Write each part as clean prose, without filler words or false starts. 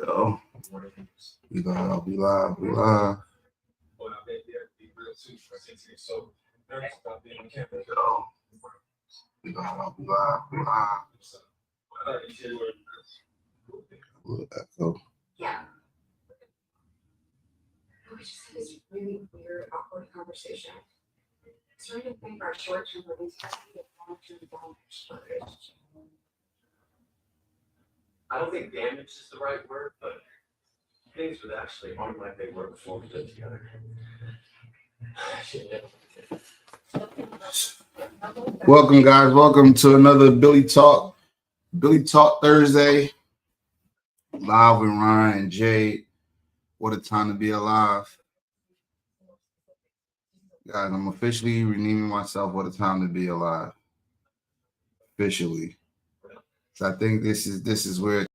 Yo, we live. Yo, we live. Echo. Yeah. We just had this really weird, awkward conversation. Trying to think our short-term release strategy and long-term damage for the relationship. I don't think damage is the right word, but things would actually aren't like they were before we lived together. Welcome, guys. Welcome to another Billi Talk. Billi Talk Thursday. Live with Ryan and Jade. What a time to be alive. Guys, I'm officially renaming myself What a Time to Be Alive. Officially. So I think this is where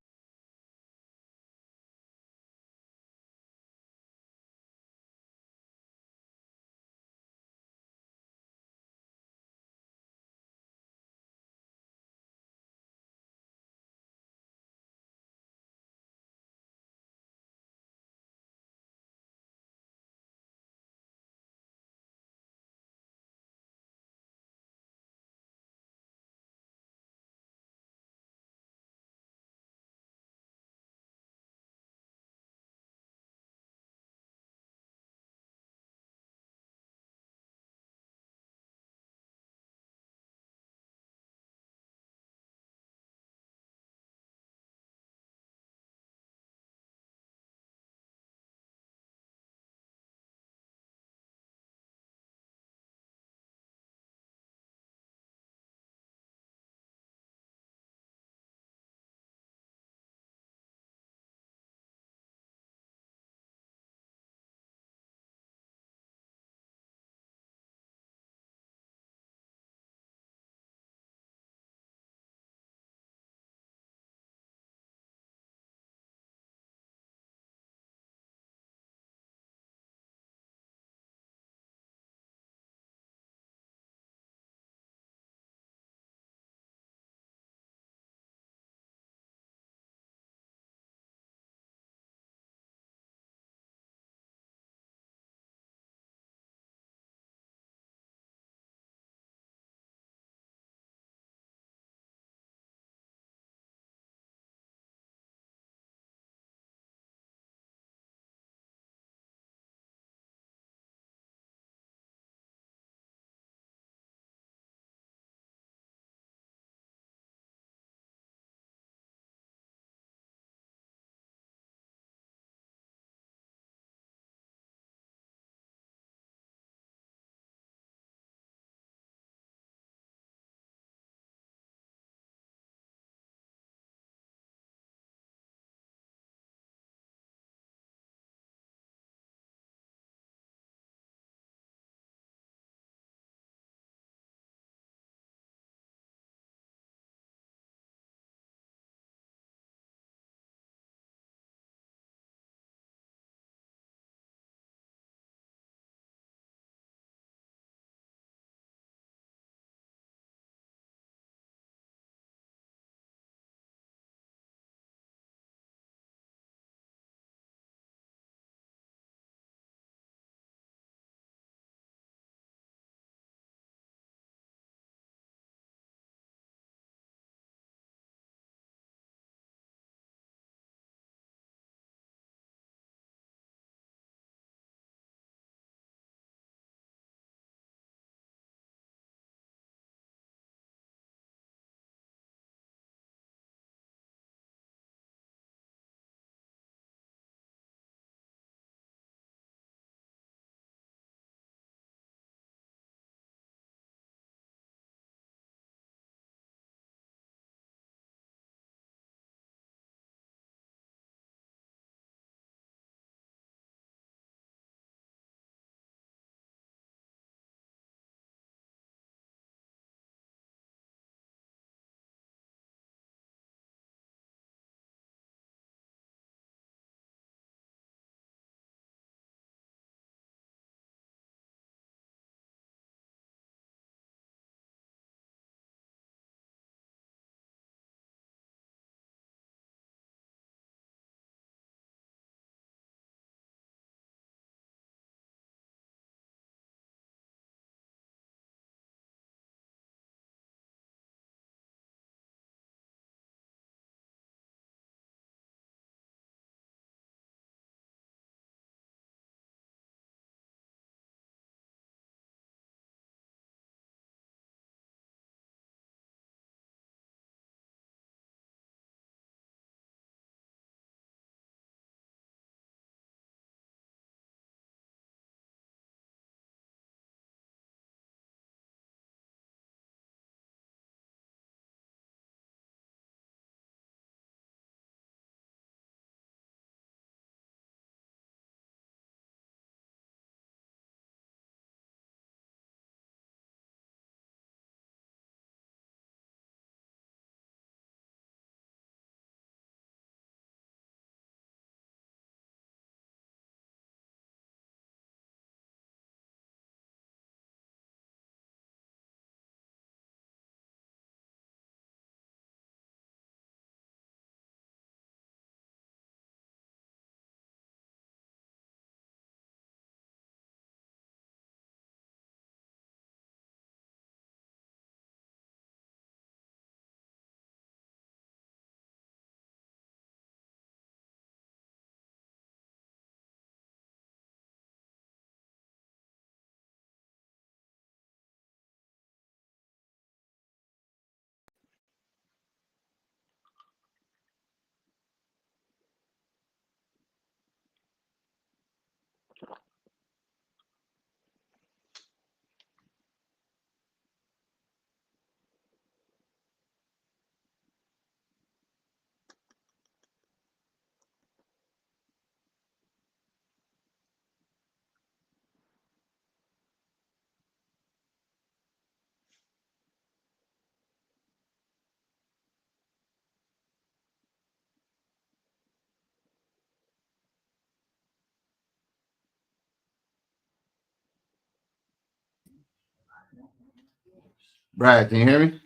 Brad, can you hear me?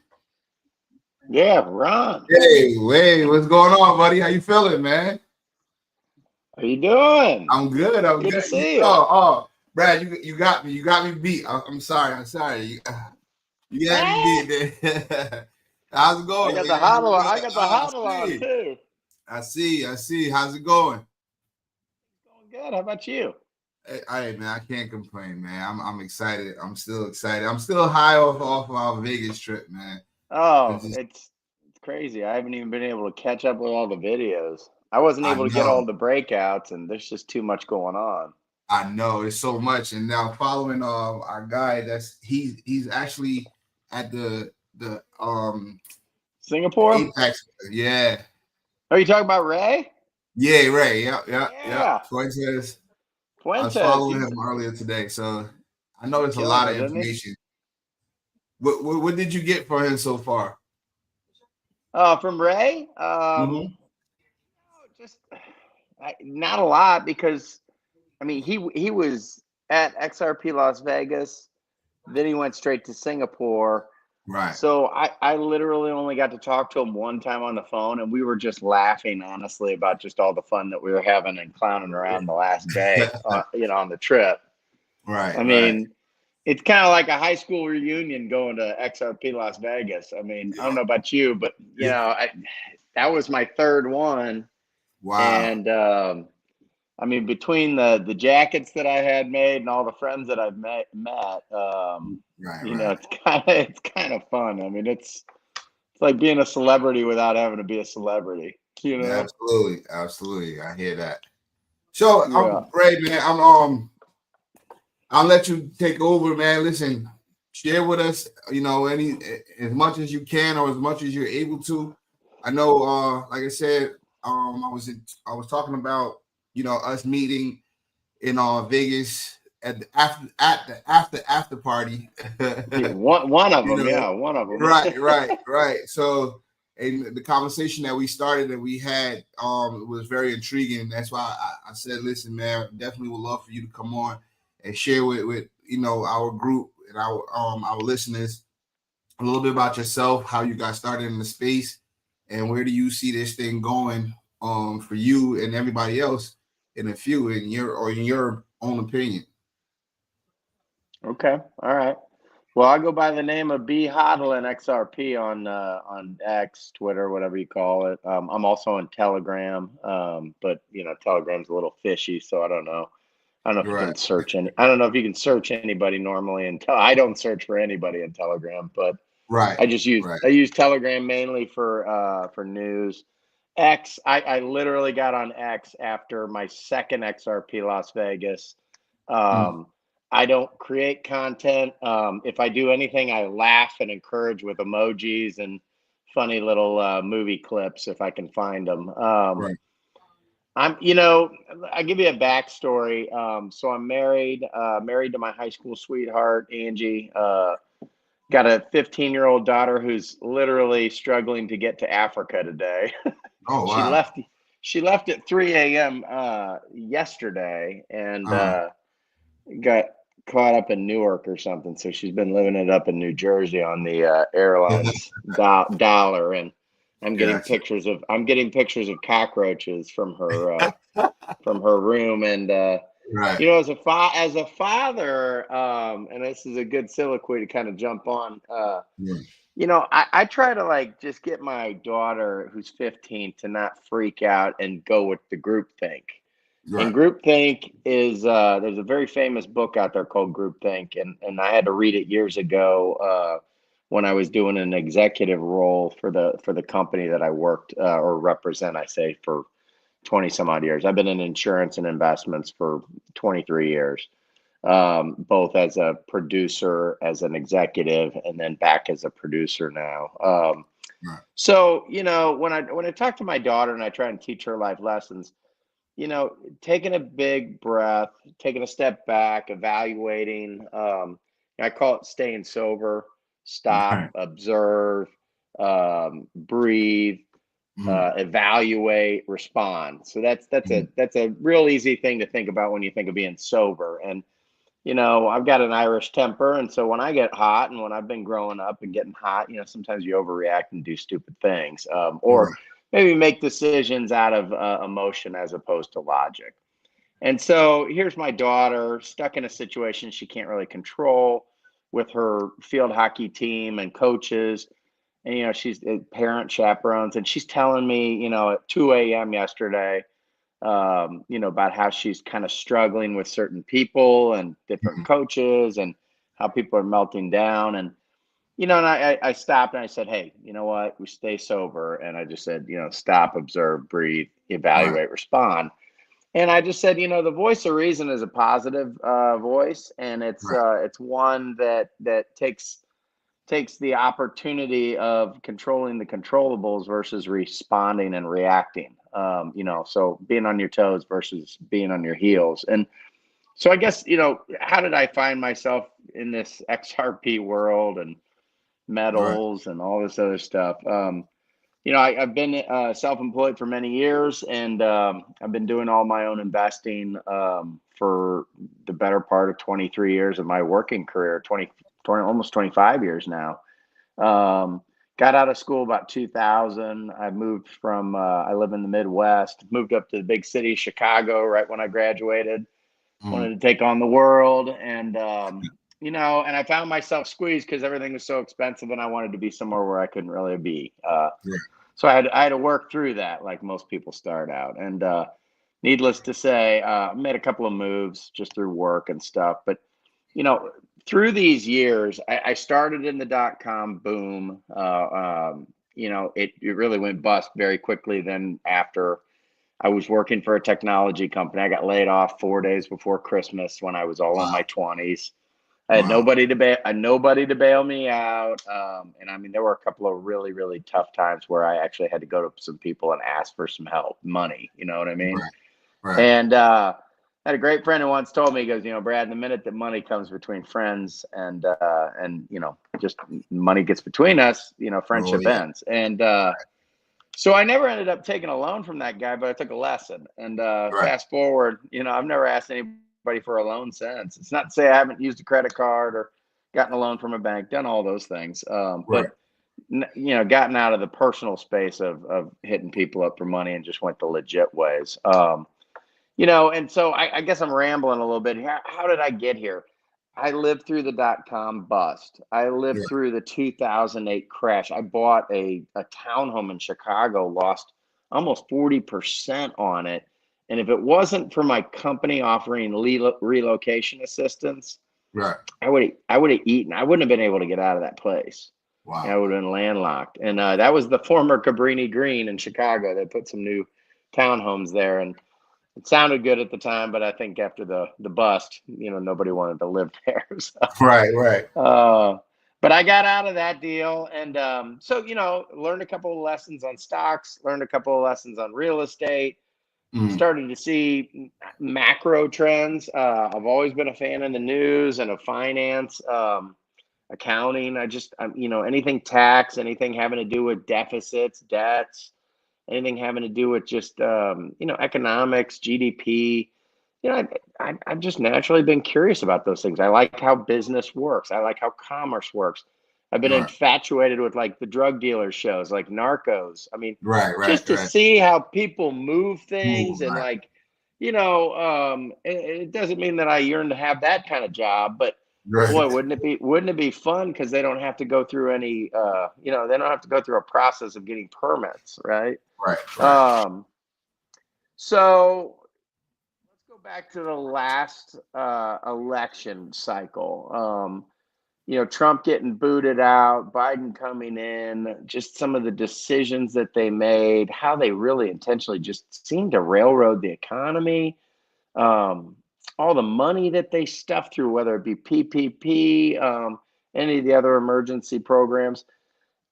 Yeah, Ron. Hey, what's going on, buddy? How you feeling, man? How you doing? I'm good. I'm Good to good. see you. Brad, you got me. You got me beat. I'm sorry. You got me beat. There. How's it going, I got man? the huddle. I got the I huddle on see. too. I see. How's it going? Going good. How about you? Hey, man, I can't complain, man. I'm excited. I'm still excited. I'm still high off of our Vegas trip, man. Oh, it's crazy. I haven't even been able to catch up with all the videos. I wasn't I able to get know. all the breakouts, and there's just too much going on. I know it's so much, and now following our guy, he's actually at the Singapore? Apex. Yeah, Are you talking about Ray? yeah, right. Yeah. Yeah. Fuentes. I was Fuentes. following him earlier today, so I know there's a Killing lot it, of isn't he? information. What did you get for him so far? From Ray? Mhm. Just not a lot because I mean he was at XRP Las Vegas, then he went straight to Singapore. Right. So I literally only got to talk to him one time on the phone, and we were just laughing honestly about just all the fun that we were having and clowning around the last day, on the trip. Right. I mean, it's kind of like a high school reunion going to XRP Las Vegas. I mean, I don't know about you, but that was my third one. Wow. And I mean, between the jackets that I had made and all the friends that I've met, Right. it's kind of fun. I mean, it's like being a celebrity without having to be a celebrity. Yeah, absolutely. I hear that. So Yeah. I'm great, man. I'll let you take over, man. Listen, share with us, any as much as you can or as much as you're able to. I know, like I said, I was talking about, us meeting in Vegas at the after party. One of them, one of them. Right. So, and the conversation that we started and we had was very intriguing. That's why I said, listen, man, definitely would love for you to come on and share with our group and our listeners a little bit about yourself, how you got started in the space, and where do you see this thing going for you and everybody else in your own opinion. Okay, all right. Well, I go by the name of B Hodl and XRP on X, Twitter, whatever you call it. I'm also on Telegram, but Telegram's a little fishy, so I don't know. I don't know if you can search I don't know if you can search anybody normally, and I don't search for anybody in Telegram, but I just use Telegram mainly for news. X, I literally got on X after my second XRP Las Vegas. I don't create content. If I do anything, I laugh and encourage with emojis and funny little movie clips if I can find them. I give you a backstory. So I'm married to my high school sweetheart, Angie. Got a 15-year-old daughter who's literally struggling to get to Africa today. Oh, wow. She left at 3 a.m. Yesterday and got caught up in Newark or something. So she's been living it up in New Jersey on the airline's dollar, and I'm getting pictures of cockroaches from her room, and as a father, and this is a good soliloquy to kind of jump on. I try to just get my daughter, who's 15, to not freak out and go with the group think. And groupthink is there's a very famous book out there called Groupthink, and I had to read it years ago when I was doing an executive role for the company that I worked or represent, I say, for 20 some odd years. I've been in insurance and investments for 23 years, both as a producer, as an executive, and then back as a producer now. So when I talk to my daughter and I try and teach her life lessons, taking a big breath, taking a step back, evaluating. I call it staying sober. Stop, observe, breathe, evaluate, respond. So that's a real easy thing to think about when you think of being sober. And I've got an Irish temper. And so when I get hot and when I've been growing up and getting hot, sometimes you overreact and do stupid things, or Right. maybe make decisions out of emotion as opposed to logic. And so here's my daughter stuck in a situation she can't really control with her field hockey team and coaches. And, she's a parent chaperones, and she's telling me, at 2 a.m. yesterday, about how she's kind of struggling with certain people and different Mhm. coaches and how people are melting down. And, and I stopped and I said, hey, you know what? We stay sober. And I just said, stop, observe, breathe, Right. evaluate, respond. And I just said, the voice of reason is a positive voice, and Right. it's one that takes the opportunity of controlling the controllables versus responding and reacting. So being on your toes versus being on your heels. And so I guess, how did I find myself in this XRP world and Right. metals and all this other stuff? I've been self-employed for many years, and I've been doing all my own investing for the better part of 23 years of my working career, 20 almost 25 years now. Got out of school about 2000. I moved from, I live in the Midwest, moved up to the big city, Chicago, right when I graduated. Wanted Mm. to take on the world. And, and I found myself squeezed because everything was so expensive and I wanted to be somewhere where I couldn't really be. Right. So I had to work through that like most people start out. And needless to say, I made a couple of moves just through work and stuff. But, through these years, I started in the dot-com boom. It really went bust very quickly. Then after I was working for a technology company, I got laid off 4 days before Christmas when I was all in Wow. my 20s. I had Wow. nobody to bail me out. And I mean, there were a couple of really, really tough times where I actually had to go to some people and ask for some help, money. You know what I mean? Right. Right. And I had a great friend who once told me, he goes, Brad, the minute that money comes between friends and just money gets between us, Oh friendship yeah. ends. And so I never ended up taking a loan from that guy, but I took a lesson. And Right. fast forward, I've never asked anybody for a loan since. It's not to say I haven't used a credit card or gotten a loan from a bank, done all those things. Right. But gotten out of the personal space of hitting people up for money and just went the legit ways. And so I guess I'm rambling a little bit here. How did I get here? I lived through the dot-com bust. I lived Yeah. through the 2008 crash. I bought a townhome in Chicago, lost almost 40% on it. And if it wasn't for my company offering relocation assistance, Right. I would have eaten. I wouldn't have been able to get out of that place. I Wow. would have been landlocked. And that was the former Cabrini Green in Chicago. They put some new townhomes there, and it sounded good at the time, but I think after the bust, nobody wanted to live there. So, Right. Right. but I got out of that deal, and so learned a couple of lessons on stocks, learned a couple of lessons on real estate, Mm. started to see macro trends. I've always been a fan of the news and of finance, accounting. Anything tax, anything having to do with deficits, debts, anything having to do with just economics, GDP. I've just naturally been curious about those things. I like how business works. I like how commerce works. I've been Right. infatuated with like the drug dealer shows, like Narcos. I mean, Right. Right. just to Right. see how people move Move. things and Right. like, it doesn't mean that I yearn to have that kind of job, but Right. boy, wouldn't it be fun because they don't have to go through any, they don't have to go through a process of getting permits, right? Right. Right. Um, so let's go back to the last election cycle. Trump getting booted out, Biden coming in, just some of the decisions that they made, how they really intentionally just seemed to railroad the economy. Um, all the money that they stuffed through, whether it be PPP, any of the other emergency programs.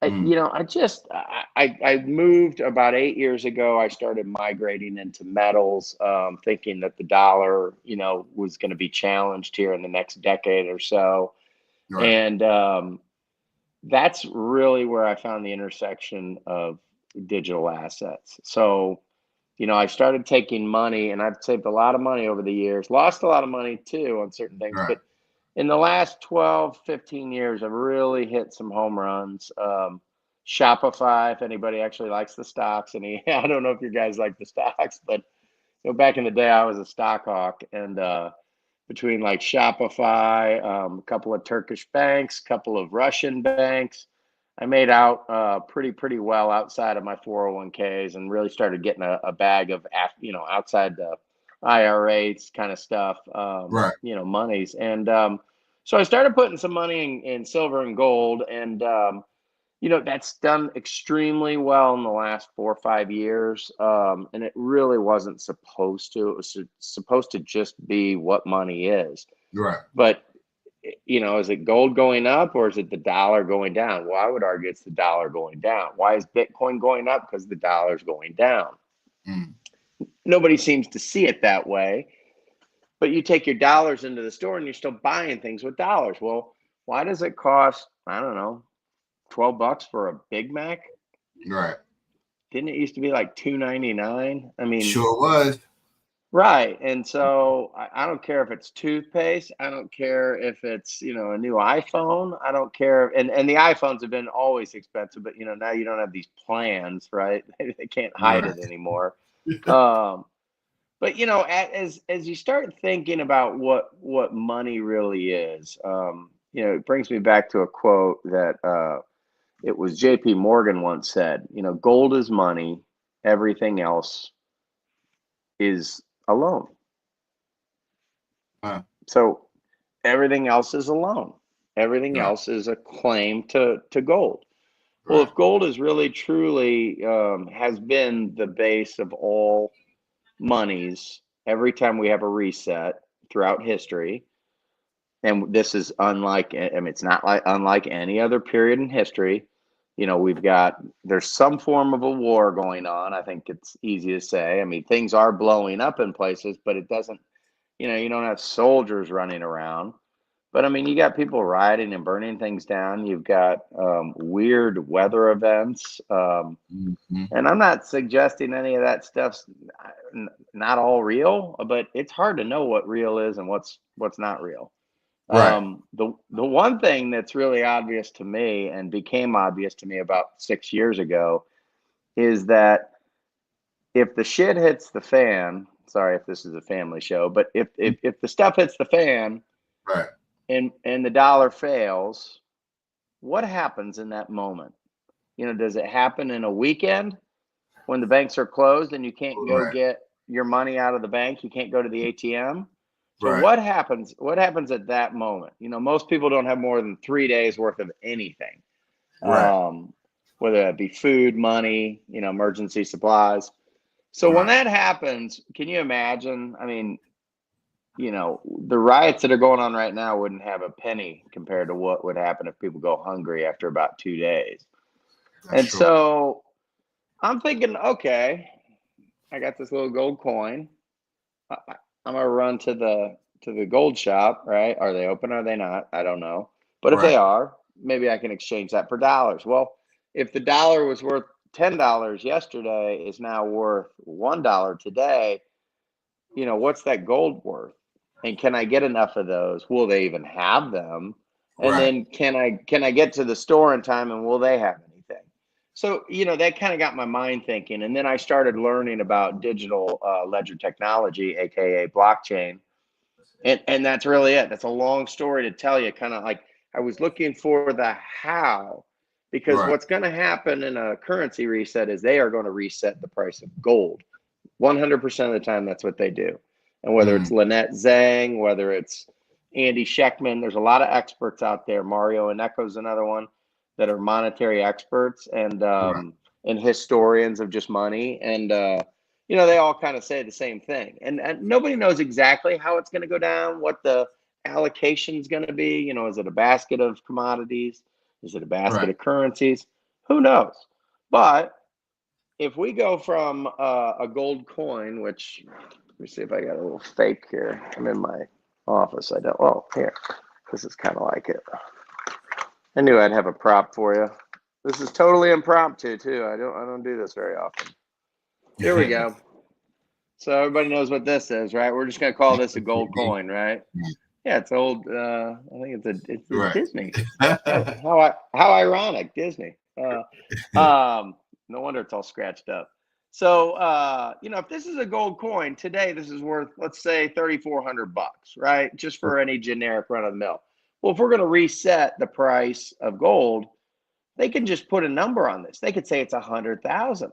Mm. I moved about 8 years ago. I started migrating into metals, thinking that the dollar, was going to be challenged here in the next decade or so. Right. And that's really where I found the intersection of digital assets. So, I started taking money, and I've saved a lot of money over the years, lost a lot of money too on certain things. Right. But in the last 12, 15 years, I've really hit some home runs. Shopify, if anybody actually likes the stocks, and I don't know if you guys like the stocks, but back in the day, I was a stock hawk, and between like Shopify, a couple of Turkish banks, a couple of Russian banks, I made out pretty well outside of my 401ks, and really started getting a bag of outside the IRAs kind of stuff, Right. monies. And so I started putting some money in silver and gold, and that's done extremely well in the last 4 or 5 years. And it really wasn't supposed to. It was supposed to just be what money is. Right. But is it gold going up, or is it the dollar going down? Well, I would argue it's the dollar going down. Why is Bitcoin going up? Because the dollar's going down. Mm. Nobody seems to see it that way. But you take your dollars into the store and you're still buying things with dollars. Well, why does it cost, I don't know, $12 for a Big Mac? Right. Didn't it used to be like $2.99? I mean, Sure was. right. And so I don't care if it's toothpaste. I don't care if it's, a new iPhone. I don't care. And the iPhones have been always expensive, but, now you don't have these plans, right? They can't hide Right. it anymore. But, as you start thinking about what money really is, it brings me back to a quote that it was J.P. Morgan once said, gold is money. Everything else is a loan. Huh. So everything else is a loan. Everything Right. else is a claim to gold. Well, Right. if gold is really truly has been the base of all monies every time we have a reset throughout history, and this is unlike, it's not unlike any other period in history. There's some form of a war going on. I think it's easy to say. I mean, things are blowing up in places, but it doesn't, you don't have soldiers running around. But I mean, you got people rioting and burning things down. You've got weird weather events. Mm-hmm. And I'm not suggesting any of that stuff's not all real, but it's hard to know what real is and what's not real. Right. The one thing that's really obvious to me, and became obvious to me about 6 years ago, is that if the shit hits the fan, sorry if this is a family show, but if the stuff hits the fan, Right. and the dollar fails, what happens in that moment? Does it happen in a weekend when the banks are closed and you can't go Right. get your money out of the bank? You can't go to the ATM. So Right. what happens? What happens at that moment? Most people don't have more than 3 days worth of anything, Right. whether that be food, money, emergency supplies. So when Right. that happens, can you imagine? I mean, the riots that are going on right now wouldn't have a penny compared to what would happen if people go hungry after about 2 days. That's And true. so I'm thinking, okay, I got this little gold coin. I'm gonna run to the gold shop, right? Are they open? Are they not? I don't know. But if they Right. are, maybe I can exchange that for dollars. Well, if the dollar was worth $10 yesterday, is now worth $1 today, what's that gold worth? And can I get enough of those? Will they even have them? And Right. then can I get to the store in time, and will they have anything? So, that kind of got my mind thinking. And then I started learning about digital ledger technology, AKA blockchain. And that's really it. That's a long story to tell you, kind of like I was looking for the how, because Right. what's going to happen in a currency reset is they are going to reset the price of gold. 100% of the time, that's what they do. And whether it's Lynette Zhang, whether it's Andy Scheckman, there's a lot of experts out there. Mario Ineco's another one, that are monetary experts and Right. historians of just money. And they all kind of say the same thing. And nobody knows exactly how it's going to go down, what the allocation is going to be. Is it a basket of commodities? Is it a basket Right. of currencies? Who knows? But if we go from a gold coin, which, let me see if I got a little fake here. I'm in my office. I don't. Oh, here. This is kind of like it. I knew I'd have a prop for you. This is totally impromptu too. I don't do this very often. Here we go. So everybody knows what this is, right? We're just gonna call this a gold coin, right? Yeah, it's old. I think it's a Right. Disney. How ironic, Disney. No wonder it's all scratched up. So if this is a gold coin today, this is worth, let's say, $3,400, right? Just for any generic run of the mill. Well, if we're going to reset the price of gold, they can just put a number on this. They could say it's 100,000.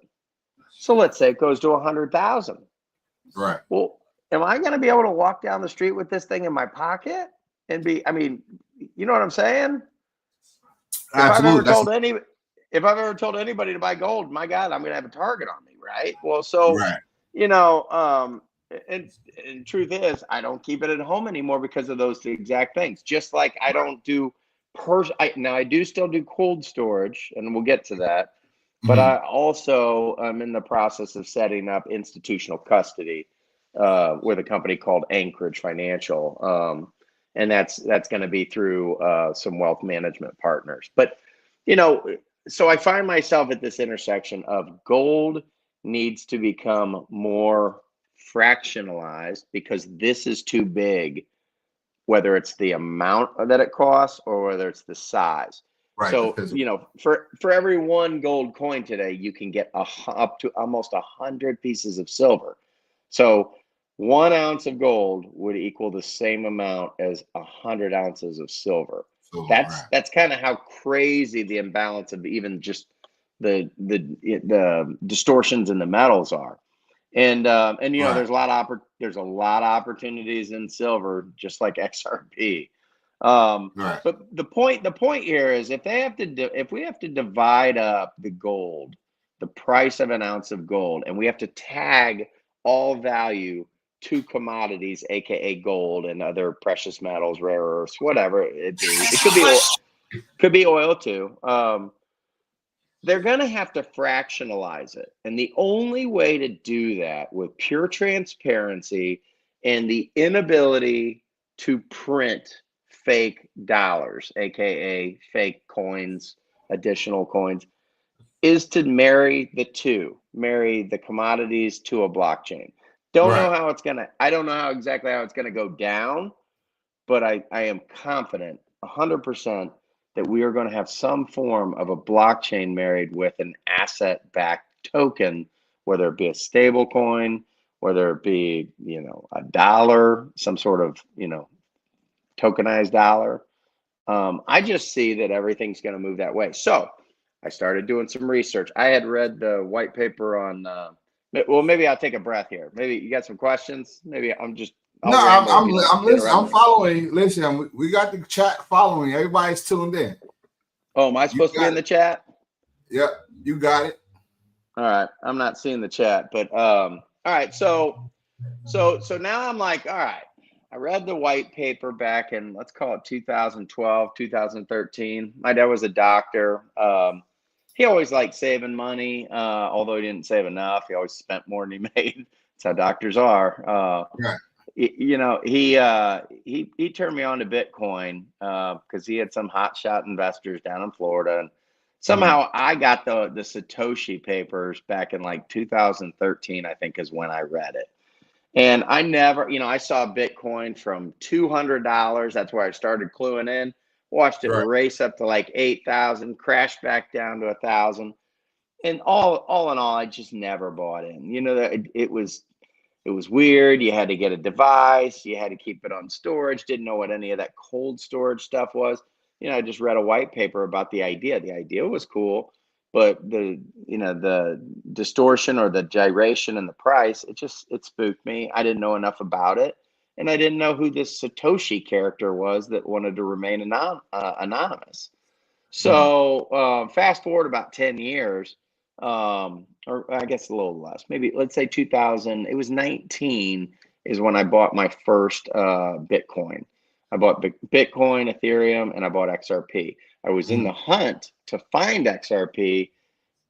So let's say it goes to 100,000. Right. Well, am I going to be able to walk down the street with this thing in my pocket and be? I mean, you know what I'm saying? Absolutely. If I've ever told anybody to buy gold, my God, I'm going to have a target on me, right? Well, so Right. and truth is, I don't keep it at home anymore because of those exact things. Just like I don't do now I do still do cold storage, and we'll get to that. But I also am in the process of setting up institutional custody with a company called Anchorage Financial, and that's going to be through some wealth management partners. But so I find myself at this intersection of gold needs to become more fractionalized because this is too big, whether it's the amount that it costs or whether it's the size. Right. So, for every one gold coin today, you can get up to almost 100 pieces of silver. So 1 ounce of gold would equal the same amount as 100 ounces of silver. That's kind of how crazy the imbalance of even just the distortions in the metals are. And there's a lot of opportunities in silver, just like XRP. But the point here is if we have to divide up the gold, the price of an ounce of gold, and we have to tag all value to commodities, aka gold and other precious metals, rare earths, whatever it be. It could be oil too. They're going to have to fractionalize it. And the only way to do that with pure transparency and the inability to print fake dollars, aka fake coins, additional coins, is to marry the commodities to a blockchain. I don't know exactly how it's going to go down, but I am confident 100% that we are going to have some form of a blockchain married with an asset-backed token, whether it be a stable coin, whether it be, a dollar, some sort of, tokenized dollar. I just see that everything's going to move that way. So I started doing some research. I had read the white paper on, well, maybe I'll take a breath here. Maybe you got some questions. Maybe I'm listening. I'm following. Listen, we got the chat following. Everybody's tuned in. Oh, am I supposed to be in the chat? Yep, you got it. All right, I'm not seeing the chat, but all right. So now I'm like, all right. I read the white paper back in, let's call it 2012, 2013. My dad was a doctor. He always liked saving money, although he didn't save enough. He always spent more than he made. That's how doctors are. Right. He turned me on to Bitcoin because he had some hotshot investors down in Florida, and somehow I got the Satoshi papers back in like 2013. I think is when I read it, and I never, I saw Bitcoin from $200. That's where I started cluing in. Watched it race up to like 8,000, crash back down to 1,000, and all in all, I just never bought in. It was weird. You had to get a device. You had to keep it on storage. Didn't know what any of that cold storage stuff was. I just read a white paper about the idea. The idea was cool, but the distortion or the gyration in the price, it spooked me. I didn't know enough about it. And I didn't know who this Satoshi character was that wanted to remain anonymous. So fast forward about 10 years, or I guess a little less, maybe let's say 2000, it was 19 is when I bought my first Bitcoin. I bought Bitcoin, Ethereum, and I bought XRP. I was in the hunt to find XRP,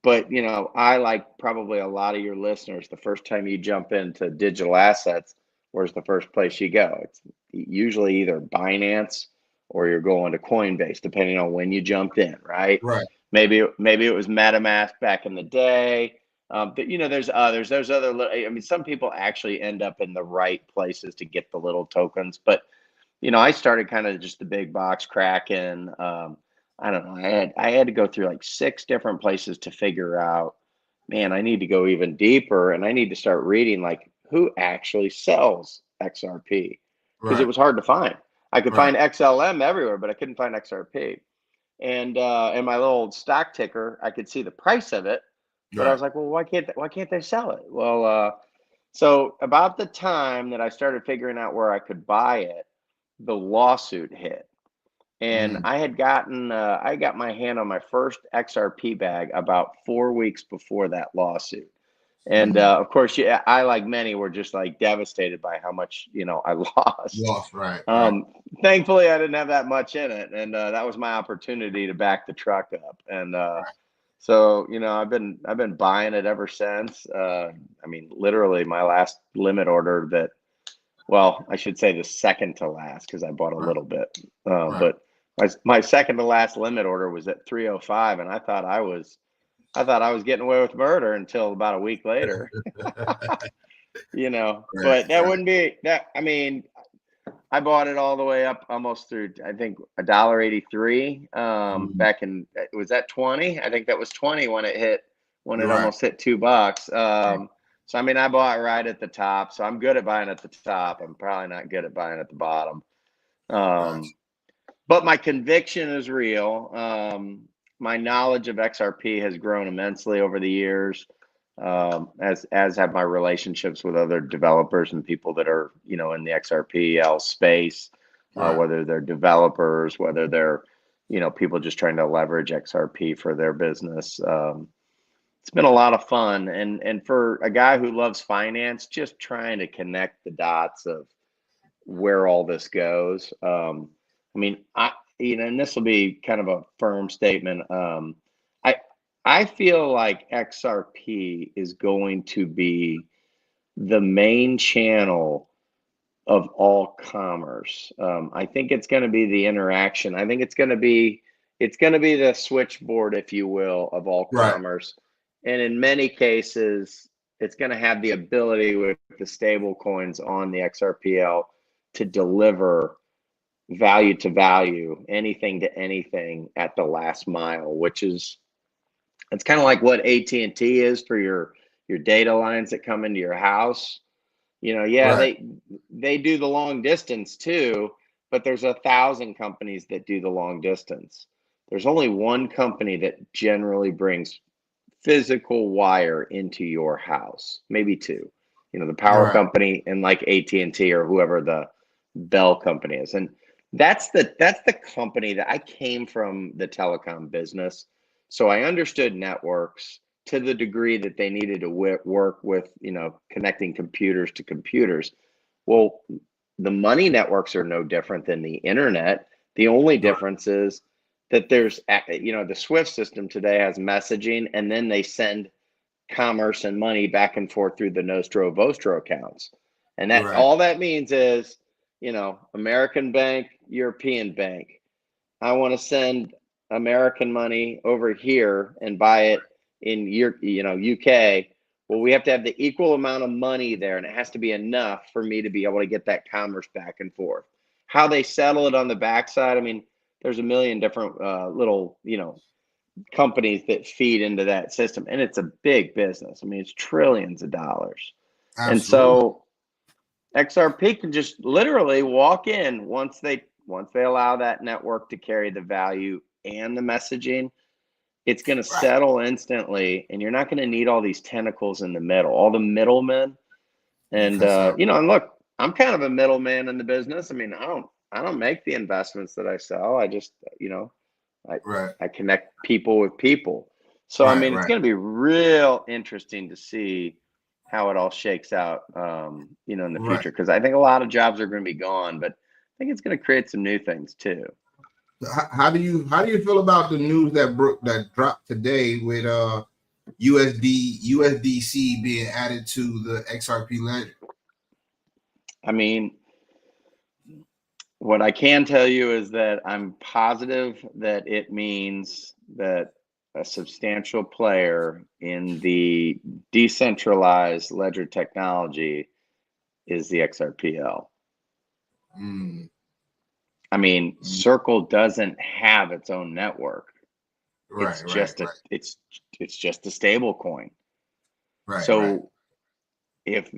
but I, like probably a lot of your listeners, the first time you jump into digital assets, where's the first place you go? It's usually either Binance or you're going to Coinbase, depending on when you jumped in, right? Right. Maybe it was MetaMask back in the day. But there's others. There's other. I mean, some people actually end up in the right places to get the little tokens. But I started kind of just the big box Kraken. I don't know. I had to go through like 6 different places to figure out. Man, I need to go even deeper, and I need to start reading like who actually sells XRP, because it Right. was hard to find. I could Right. find XLM everywhere, but I couldn't find XRP. And in my little stock ticker, I could see the price of it, but I Right. was like, well, why can't they sell it? Well, so about the time that I started figuring out where I could buy it, the lawsuit hit. And Mm. I got my hand on my first XRP bag about 4 weeks before that lawsuit. And Mm. of course, yeah, I, like many, were just like devastated by how much, I lost. Lost. Right. Right. Thankfully, I didn't have that much in it, and that was my opportunity to back the truck up. And Right. so, I've been buying it ever since. I mean, literally, my last limit order well, I should say the second to last, because I bought a Right. little bit. Right. But my second to last limit order was at 305, and I thought I was getting away with murder until about a week later. Right. But that Right. wouldn't be that. I mean, I bought it all the way up almost through, I think, $1.83. Mm. Back in, was that 20? I think that was 20 when it Right. almost hit $2. So I mean, I bought right at the top. So I'm good at buying at the top. I'm probably not good at buying at the bottom. Gotcha. Um, but my conviction is real. My knowledge of XRP has grown immensely over the years, as have my relationships with other developers and people that are, in the XRPL space, Right. whether they're developers, whether they're, people just trying to leverage XRP for their business. It's been a lot of fun, and for a guy who loves finance, just trying to connect the dots of where all this goes. I mean, and this will be kind of a firm statement. I I feel like XRP is going to be the main channel of all commerce. I think it's going to be the interaction. I think it's going to be the switchboard, if you will, of all Right. commerce. And in many cases, it's going to have the ability with the stable coins on the XRPL to deliver value to value, anything to anything at the last mile, which is, it's kind of like what AT&T is for your data lines that come into your house. Yeah, Right. they do the long distance too, but there's 1,000 companies that do the long distance. There's only one company that generally brings physical wire into your house, maybe two. The power Right. company and like AT&T or whoever the Bell company is. And that's the company that I came from, the telecom business. So I understood networks to the degree that they needed to work with, connecting computers to computers. Well, the money networks are no different than the internet. The only Right. difference is that there's, the Swift system today has messaging, and then they send commerce and money back and forth through the Nostro Vostro accounts. And that Right. all that means is, American bank, European bank. I want to send American money over here and buy it in UK. Well, we have to have the equal amount of money there, and it has to be enough for me to be able to get that commerce back and forth. How they settle it on the backside, I mean, there's a million different little, companies that feed into that system, and it's a big business. I mean, it's trillions of dollars. And Absolutely. so XRP can just literally walk in once they allow that network to carry the value and the messaging. It's going to Right. settle instantly, and you're not going to need all these tentacles in the middle, all the middlemen. And Yes, sir. and look, I'm kind of a middleman in the business. I mean, I don't make the investments that I sell. I just, I Right. I connect people with people. So I Right. mean, it's Right. going to be real interesting to see how it all shakes out, in the Right. future, because I think a lot of jobs are going to be gone, but I think it's going to create some new things too. How do you feel about the news that dropped today with USDC being added to the XRP ledger? I mean, what I can tell you is that I'm positive that it means that a substantial player in the decentralized ledger technology is the XRPL. Mm. I mean, Circle doesn't have its own network. Right, It's just a stable coin. right. So if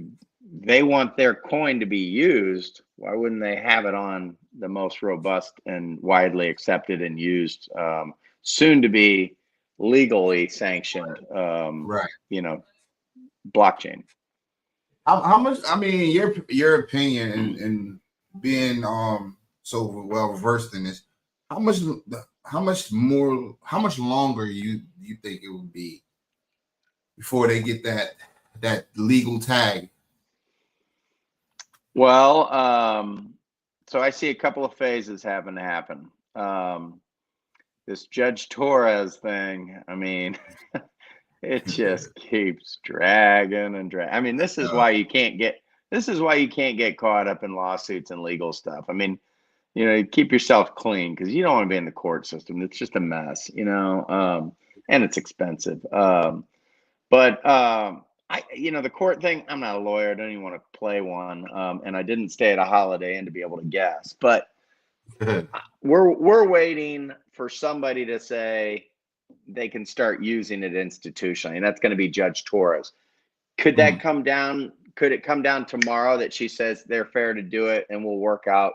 they want their coin to be used, why wouldn't they have it on the most robust and widely accepted and used, soon to be legally sanctioned, Right. blockchain? How much? I mean, your opinion and being so well versed in this. How much longer you think it would be before they get that legal tag? Well, so I see a couple of phases having to happen. This Judge Torres thing, I mean, it just keeps dragging and dragging. I mean, this is why you can't get caught up in lawsuits and legal stuff. I mean, keep yourself clean because you don't want to be in the court system. It's just a mess, and it's expensive. But the court thing, I'm not a lawyer. I don't even want to play one. And I didn't stay at a Holiday Inn to be able to guess. But we're waiting for somebody to say they can start using it institutionally, and that's going to be Judge Torres. Could that come down? Could it come down tomorrow that she says they're fair to do it, and we'll work out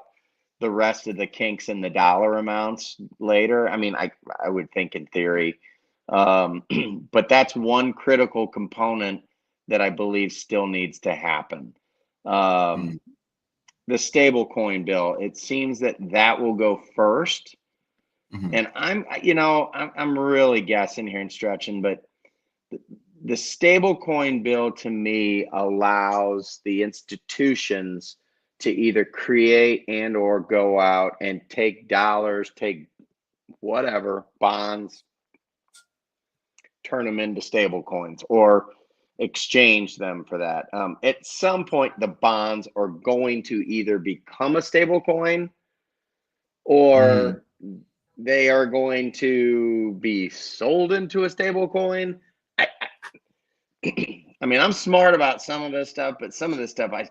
the rest of the kinks and the dollar amounts later? I mean, I would think in theory, but that's one critical component that I believe still needs to happen. The stable coin bill, it seems that will go first. And I'm really guessing here and stretching, but the stable coin bill to me allows the institutions to either create and or go out and take dollars, take whatever, bonds, turn them into stable coins or exchange them for that. At some point, the bonds are going to either become a stable coin or they are going to be sold into a stable coin. I mean, I'm smart about some of this stuff, but some of this stuff I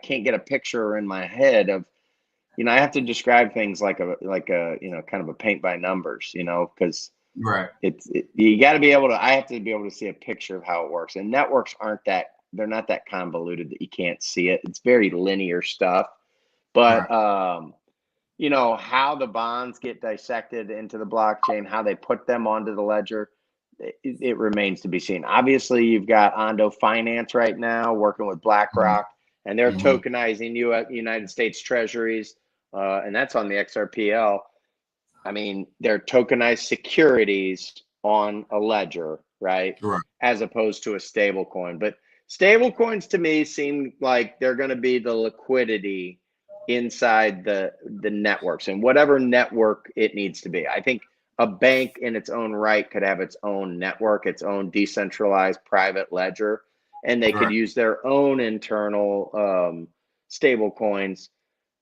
can't get a picture in my head of, I have to describe things like a kind of a paint by numbers, because you got to be able to, I have to be able to see a picture of how it works. And networks they're not that convoluted that you can't see it. It's very linear stuff, but how the bonds get dissected into the blockchain, how they put them onto the ledger, it remains to be seen. Obviously, you've got Ondo Finance right now working with BlackRock, and they're tokenizing United States treasuries, and that's on the XRPL. I mean, they're tokenized securities on a ledger, right? As opposed to a stable coin. But stable coins to me seem like they're going to be the liquidity inside the networks and whatever network it needs to be. I think a bank in its own right could have its own network, its own decentralized private ledger, and they could use their own internal stable coins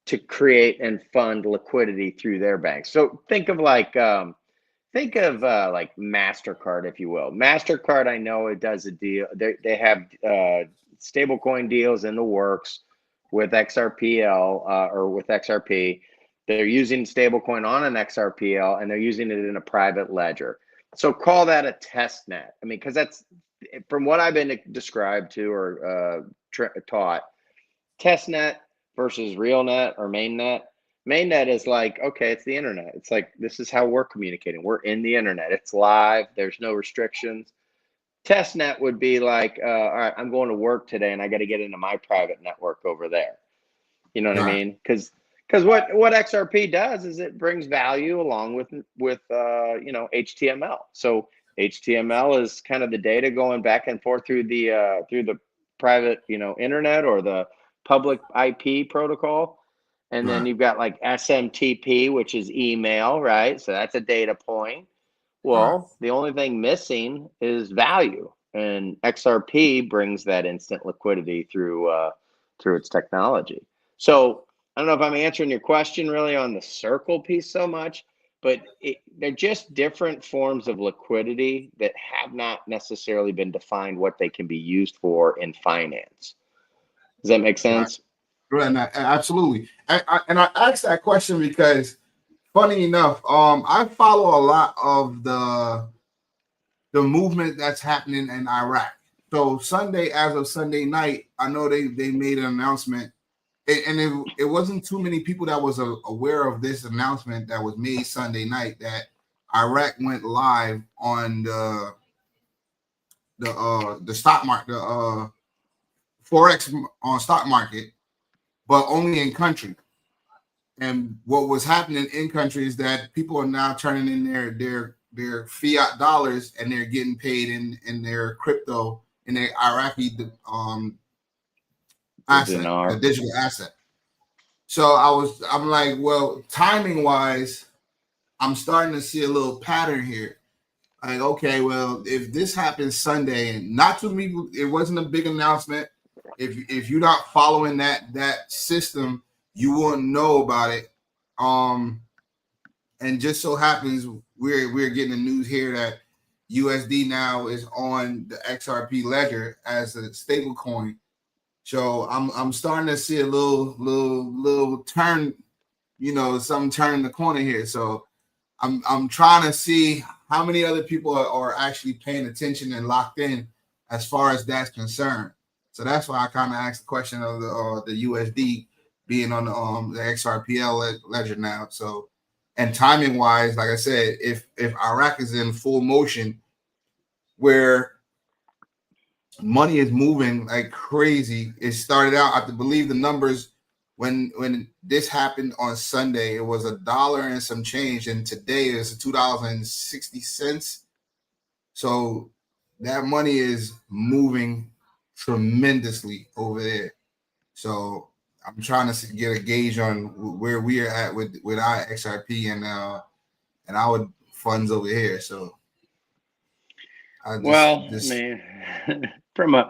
to create and fund liquidity through their banks. So think of like MasterCard, if you will. MasterCard, I know it does a deal. They have stablecoin deals in the works with XRPL or with XRP. They're using stablecoin on an XRPL and they're using it in a private ledger. So call that a test net. I mean, because that's from what I've been described to or taught, test net versus real net or mainnet. Mainnet is like, okay, it's the internet. It's like, this is how we're communicating. We're in the internet. It's live. There's no restrictions. Test net would be like, all right, I'm going to work today and I got to get into my private network over there. You know what I mean? Because what XRP does is it brings value along with HTML. So HTML is kind of the data going back and forth through the private internet or the public IP protocol. And then you've got like SMTP, which is email, right? So that's a data point. Well, the only thing missing is value, and XRP brings that instant liquidity through its technology. So I don't know if I'm answering your question really on the Circle piece so much, but they're just different forms of liquidity that have not necessarily been defined what they can be used for in finance. Does that make sense? Right. Absolutely. And I asked that question because, funny enough, I follow a lot of the movement that's happening in Iraq. So Sunday, as of Sunday night, I know they made an announcement, and it wasn't too many people that was aware of this announcement that was made Sunday night that Iraq went live on the stock market, the forex on stock market, but only in country. And what was happening in country is that people are now turning in their fiat dollars, and they're getting paid in their crypto, in their Iraqi asset, the digital asset. So I'm like, well, timing wise, I'm starting to see a little pattern here. Like, okay, well, if this happens Sunday, and not too many, it wasn't a big announcement. If you're not following that system, you won't know about it. And just so happens we're getting the news here that USD now is on the XRP ledger as a stable coin. So I'm starting to see a little turn, something turning the corner here. So I'm trying to see how many other people are actually paying attention and locked in as far as that's concerned. So that's why I kind of asked the question of the USD being on the XRPL ledger now. So, and timing wise, like I said, if Iraq is in full motion, where money is moving like crazy, it started out, I believe the numbers when this happened on Sunday, it was $1 and some change, and today it's $2.60. So that money is moving tremendously over there. So I'm trying to get a gauge on where we are at with our XRP and our funds over here. So I mean, from a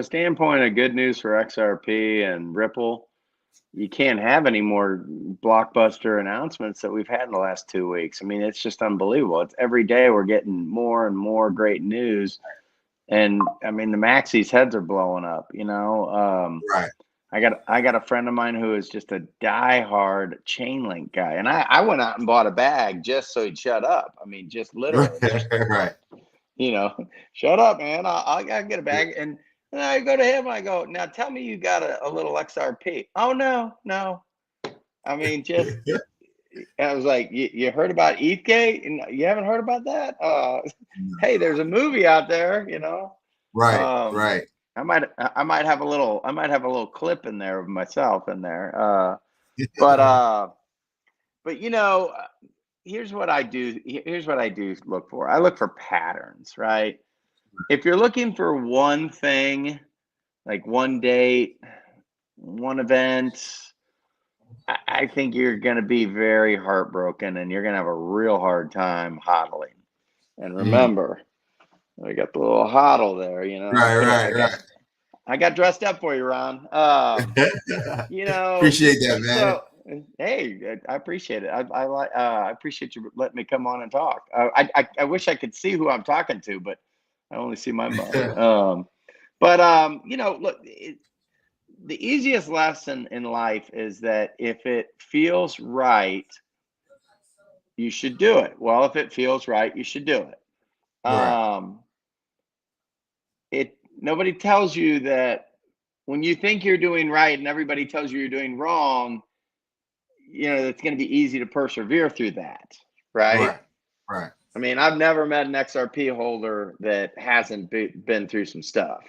standpoint of good news for XRP and Ripple, you can't have any more blockbuster announcements that we've had in the last 2 weeks. I mean, it's just unbelievable. It's every day we're getting more and more great news. And I mean, the maxis' heads are blowing up, Right. I got a friend of mine who is just a diehard Chainlink guy. And I went out and bought a bag just so he'd shut up. I mean, just literally. Right. Shut up, man. I'll get a bag. And I go to him and I go, now tell me you got a little XRP. Oh, no. I mean, I was like, you heard about ETH? And you haven't heard about that? Hey, there's a movie out there, Right, right. I might have a little clip in there of myself in there. But here's what I do. Here's what I do look for. I look for patterns, right? If you're looking for one thing, like one date, one event, I think you're going to be very heartbroken, and you're going to have a real hard time hodling. And remember, I got the little hodl there, Right. I got dressed up for you, Ron. Appreciate that, man. So, hey, I appreciate it. I appreciate you letting me come on and talk. I wish I could see who I'm talking to, but I only see my mug. Look, the easiest lesson in life is that if it feels right, you should do it. Well, if it feels right, you should do it. Right. Nobody tells you that when you think you're doing right and everybody tells you you're doing wrong, it's going to be easy to persevere through that, right? Right. I mean, I've never met an XRP holder that hasn't been through some stuff,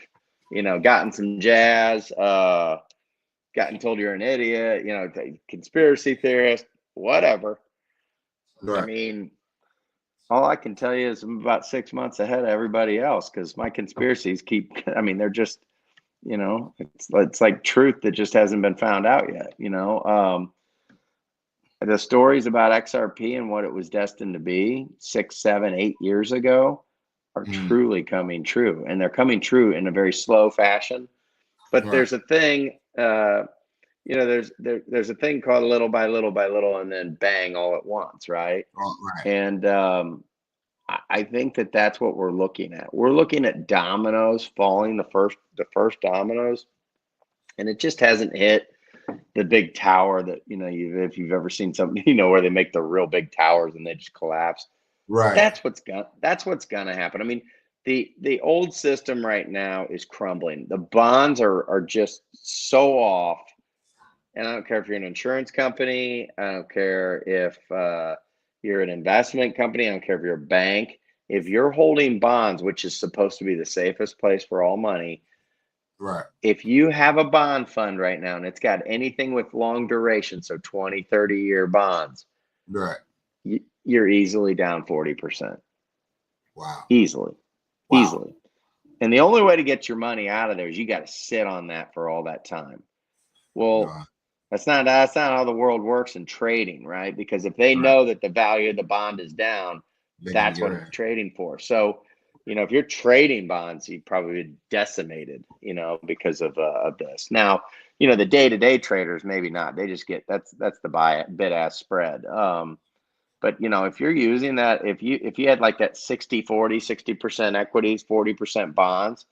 gotten some jazz, gotten told you're an idiot, conspiracy theorist, whatever. Right. I mean, all I can tell you is I'm about 6 months ahead of everybody else because my conspiracies they're just, it's like truth that just hasn't been found out yet, The stories about XRP and what it was destined to be 6, 7, 8 years ago are truly coming true. And they're coming true in a very slow fashion. But there's a thing, there's a thing called little by little by little, and then bang all at once, right? Oh, right. And I think that's what we're looking at. We're looking at dominoes falling, the first dominoes, and it just hasn't hit the big tower that if you've ever seen something where they make the real big towers and they just collapse. Right. That's what's gonna happen. I mean, the old system right now is crumbling. The bonds are just so off. And I don't care if you're an insurance company. I don't care if you're an investment company. I don't care if you're a bank. If you're holding bonds, which is supposed to be the safest place for all money, right. If you have a bond fund right now and it's got anything with long duration, so 20, 30-year bonds, right, you're easily down 40%. Wow. Easily. And the only way to get your money out of there is you got to sit on that for all that time. Well, that's not how the world works in trading, right? Because if they know that the value of the bond is down, that's what it's trading for. So, if you're trading bonds, you'd probably be decimated, because of this. Now, the day-to-day traders, maybe not. They just get that's the bid-ask spread. But if you're using that, if you had like that 60-40, 60% equities, 40% bonds,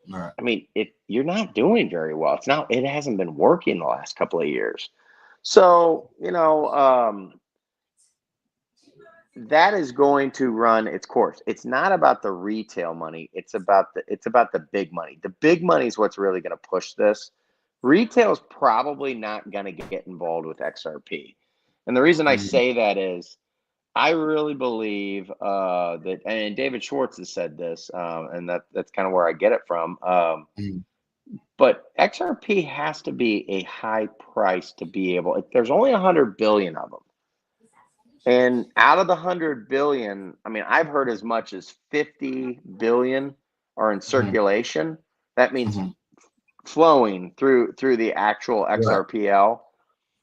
right. I mean, you're not doing very well. It hasn't been working the last couple of years. So, that is going to run its course. It's not about the retail money. It's about the big money. The big money is what's really going to push this. Retail is probably not going to get involved with XRP. And the reason I say that is I really believe that, and David Schwartz has said this, and that's kind of where I get it from. But XRP has to be a high price to be able. There's only 100 billion of them. And out of the 100 billion, I mean, I've heard as much as 50 billion are in circulation. That means flowing through the actual XRPL.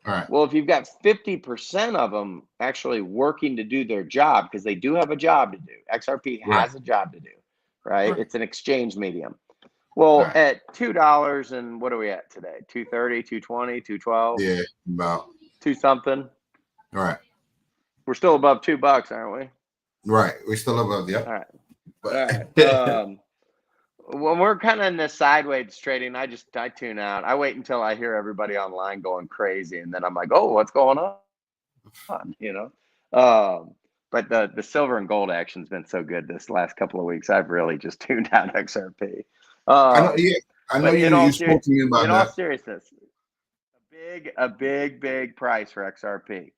Right. Well, if you've got 50% of them actually working to do their job, because they do have a job to do. XRP has a job to do, right? It's an exchange medium. Well, at $2, and what are we at today? 230, 220, 212? Yeah, about 2 something. All right. We're still above $2, aren't we? Right. We're still above, All right. All right. When we're kind of in this sideways trading, I tune out. I wait until I hear everybody online going crazy, and then I'm like, oh, what's going on? But the silver and gold action's been so good this last couple of weeks. I've really just tuned out XRP. I know you spoke to me about that. In all seriousness, a big price for XRP,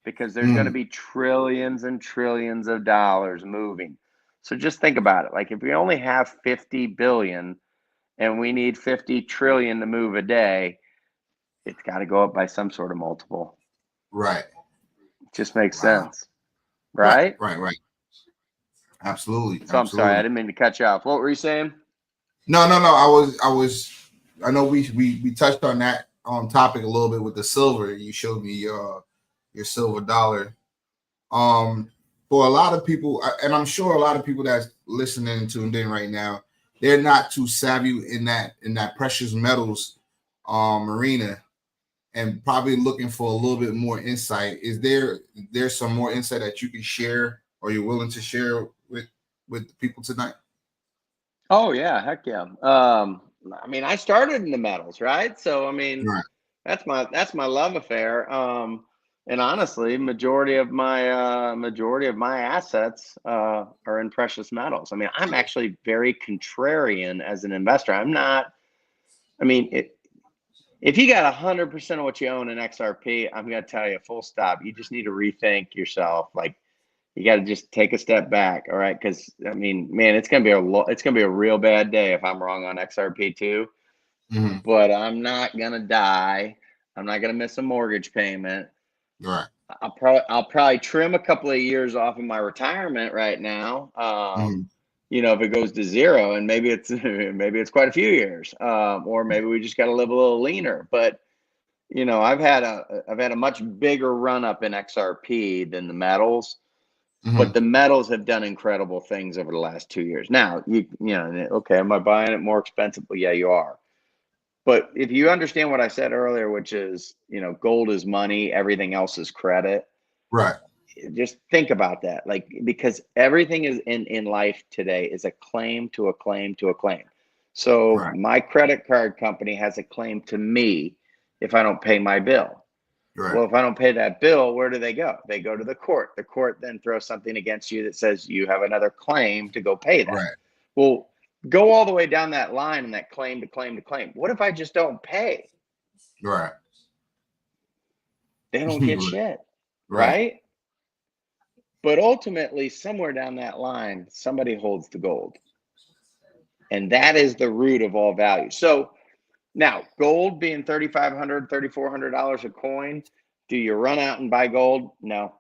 because there's going to be trillions and trillions of dollars moving. So just think about it. Like if we only have 50 billion and we need 50 trillion to move a day, it's got to go up by some sort of multiple. Right. It just makes sense. Right? Right. Absolutely. So I'm sorry, I didn't mean to cut you off. What were you saying? No. I know we touched on that topic a little bit with the silver. You showed me your silver dollar. For a lot of people, and I'm sure a lot of people that's listening and tuned in right now, they're not too savvy in that precious metals arena, and probably looking for a little bit more insight. Is there some more insight that you can share, or you're willing to share with the people tonight? Oh yeah, heck yeah. I mean, I started in the metals, right? So I mean, that's my love affair. And honestly, majority of my assets are in precious metals. I mean, I'm actually very contrarian as an investor. I'm not. I mean, if you got 100% of what you own in XRP, I'm going to tell you, full stop. You just need to rethink yourself. Like, you got to just take a step back, all right? Because I mean, man, it's gonna be a real bad day if I'm wrong on XRP too. But I'm not gonna die. I'm not gonna miss a mortgage payment. Right. I'll probably trim a couple of years off of my retirement right now. If it goes to zero, and maybe it's quite a few years, or maybe we just got to live a little leaner. But I've had a much bigger run up in XRP than the metals. But the metals have done incredible things over the last 2 years. Now, okay, am I buying it more expensive? Well, yeah, you are. But if you understand what I said earlier, which is, gold is money, everything else is credit. Right. Just think about that. Like, because everything is in life today is a claim to a claim to a claim. So Right. my credit card company has a claim to me if I don't pay my bill. Right. Well, if I don't pay that bill, where do they go? They go to the court. The court then throws something against you that says you have another claim to go pay that. Right. Well, go all the way down that line and that claim to claim to claim. What if I just don't pay? Right. They don't get shit, right? But ultimately, somewhere down that line, somebody holds the gold. And that is the root of all value. So now, gold being $3,500, $3,400 a coin, do you run out and buy gold? No,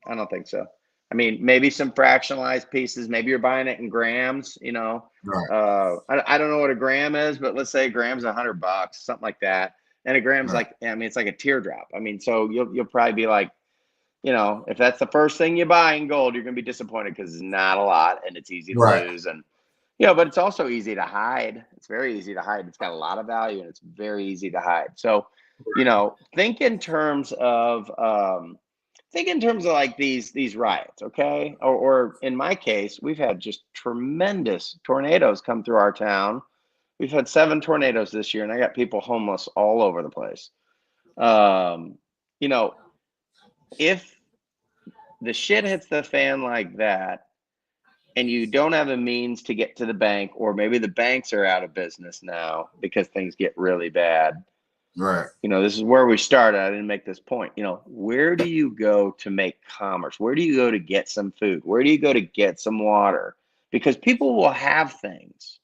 I don't think so. I mean, maybe some fractionalized pieces. Maybe you're buying it in grams. Right. I don't know what a gram is, but let's say a gram's $100, something like that. And a gram's it's like a teardrop. I mean, so you'll probably be like, if that's the first thing you buy in gold, you're gonna be disappointed because it's not a lot and it's easy to lose. And but it's also easy to hide. It's very easy to hide. It's got a lot of value and it's very easy to hide. So, think in terms of like these riots, okay? Or in my case, we've had just tremendous tornadoes come through our town. We've had 7 tornadoes this year, and I got people homeless all over the place. If the shit hits the fan like that, and you don't have a means to get to the bank, or maybe the banks are out of business now because things get really bad. Right. This is where we started. I didn't make this point. Where do you go to make commerce? Where do you go to get some food? Where do you go to get some water? Because people will have things,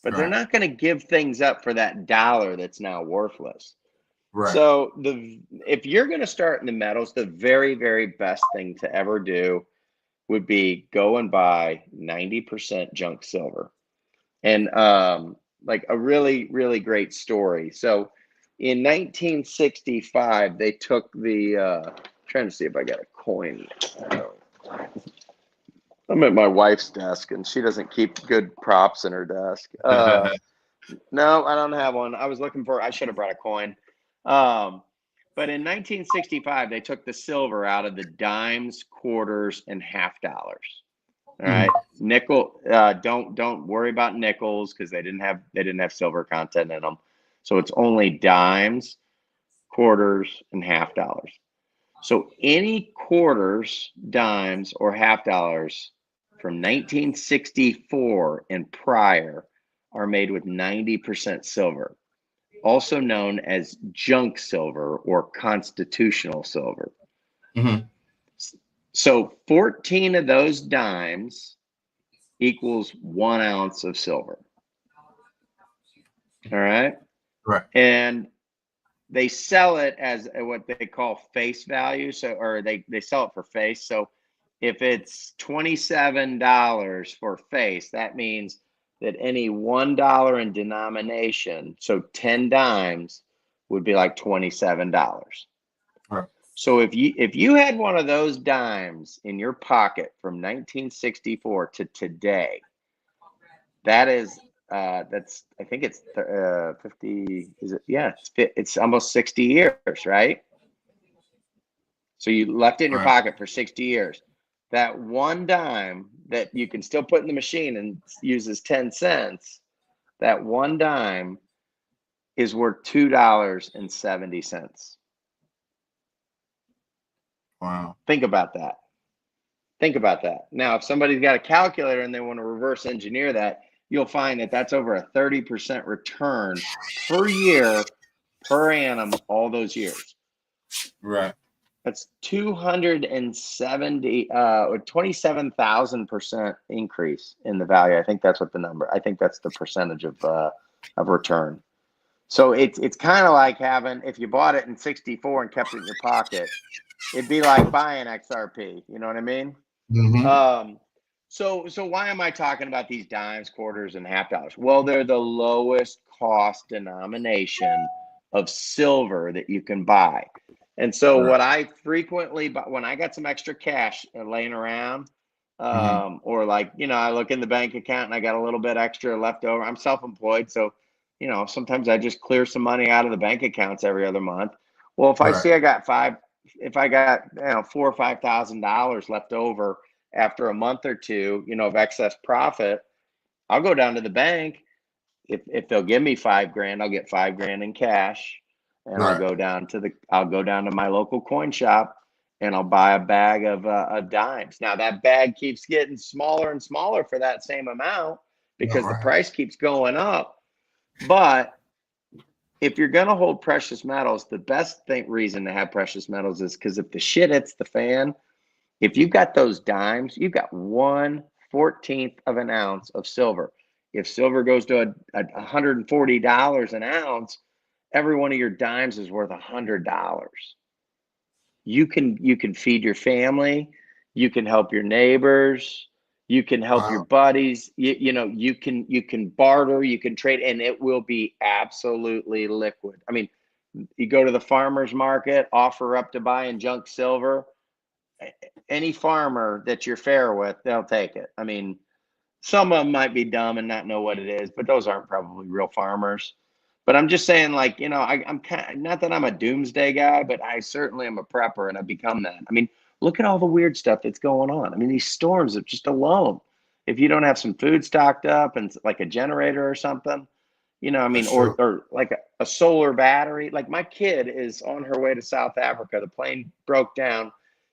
but they're not going to give things up for that dollar that's now worthless. Right. So if you're going to start in the metals, the very, very best thing to ever do would be go and buy 90% junk silver. And like a really, really great story. So in 1965, they took trying to see if I got a coin. I'm at my wife's desk and she doesn't keep good props in her desk. No, I don't have one. I should have brought a coin. But in 1965, they took the silver out of the dimes, quarters, and half dollars. All right, nickel. Don't worry about nickels because they didn't have silver content in them. So it's only dimes, quarters, and half dollars. So any quarters, dimes, or half dollars from 1964 and prior are made with 90% silver, also known as junk silver or constitutional silver. Mm-hmm. So 14 of those dimes equals 1 ounce of silver. All right. Right. And they sell it as what they call face value. So, or they sell it for face. So if it's $27 for face, that means that any $1 in denomination, so 10 dimes, would be like $27. Right. So if you had one of those dimes in your pocket from 1964 to today, that is I think it's 50. Is it? Yeah, it's almost 60 years, right? So you left it in your pocket for 60 years. That one dime that you can still put in the machine and uses 10 cents, that one dime is worth $2.70. Wow. Think about that. Now, if somebody's got a calculator and they want to reverse engineer that, you'll find that that's over a 30% return per year, per annum, all those years. Right. That's 270 or 27,000% increase in the value. I think that's what that's the percentage of return. So it's kind of like if you bought it in 64 and kept it in your pocket, it'd be like buying XRP. You know what I mean? Mm-hmm. So why am I talking about these dimes, quarters, and half dollars? Well, they're the lowest cost denomination of silver that you can buy. And so what I frequently, when I got some extra cash laying around, or like, I look in the bank account and I got a little bit extra left over. I'm self-employed, so sometimes I just clear some money out of the bank accounts every other month. Well, if I Right. see I got $4,000 or $5,000 left over after a month or two, of excess profit, I'll go down to the bank. If they'll give me $5,000, I'll get $5,000 in cash, and I'll Right. go down to my local coin shop, and I'll buy a bag of dimes. Now that bag keeps getting smaller and smaller for that same amount because the Right. price keeps going up. But if you're going to hold precious metals, the best reason to have precious metals is because if the shit hits the fan, if you got those dimes, you've got 1/14 of an ounce of silver. If silver goes to $140 an ounce, every one of your dimes is worth $100. You can feed your family, you can help your neighbors, you can help your Wow. buddies. You can barter, you can trade, and it will be absolutely liquid. I mean, you go to the farmer's market, offer up to buy in junk silver. Any farmer that you're fair with, they'll take it. I mean, some of them might be dumb and not know what it is, but those aren't probably real farmers. But I'm just saying, like, I'm kind of, not that I'm a doomsday guy, but I certainly am a prepper, and I've become that. I mean, look at all the weird stuff that's going on. I mean, these storms are just alone. If you don't have some food stocked up and like a generator or something, I mean, That's true. or like a solar battery. Like my kid is on her way to South Africa. The plane broke down.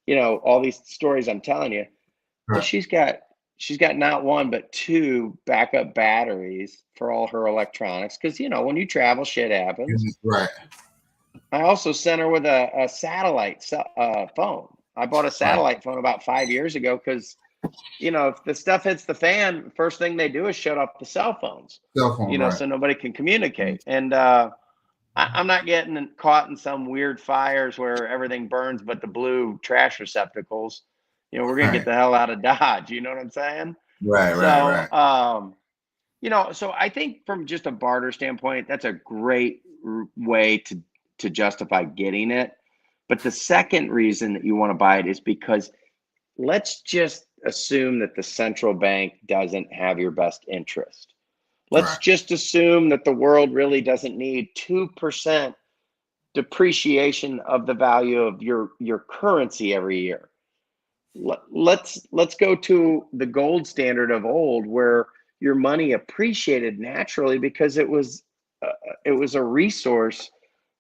All these stories I'm telling you. Well, Right. she's got not one but two backup batteries for all her electronics because when you travel, shit happens. Right. I also sent her with a satellite phone. I bought a Right. satellite phone about 5 years ago because if the stuff hits the fan, first thing they do is shut off the cell phones. Cell phone. Right. So nobody can communicate. And I'm not getting caught in some weird fires where everything burns but the blue trash receptacles. We're going to get Right. the hell out of Dodge. You know what I'm saying? Right. Right. So, Right. so I think from just a barter standpoint, that's a great way to justify getting it. But the second reason that you want to buy it is because let's just assume that the central bank doesn't have your best interest. Let's Right. just assume that the world really doesn't need 2% depreciation of the value of your currency every year. Let's go to the gold standard of old, where your money appreciated naturally because it was a resource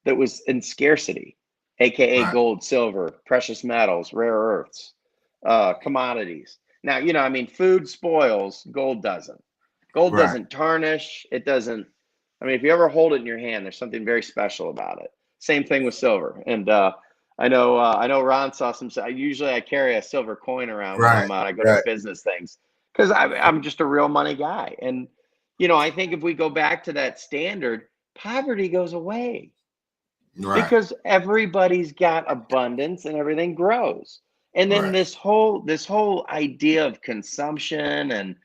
that was in scarcity, aka Right. gold, silver, precious metals, rare earths, commodities. Now, I mean, food spoils, gold doesn't. Gold Right. doesn't tarnish. It doesn't. I mean, if you ever hold it in your hand, there's something very special about it. Same thing with silver. And I know Ron saw some. Usually, I carry a silver coin around when Right. I go to Right. business things because I'm just a real money guy. And I think if we go back to that standard, poverty goes away Right. because everybody's got abundance and everything grows. And then Right. this whole idea of consumption and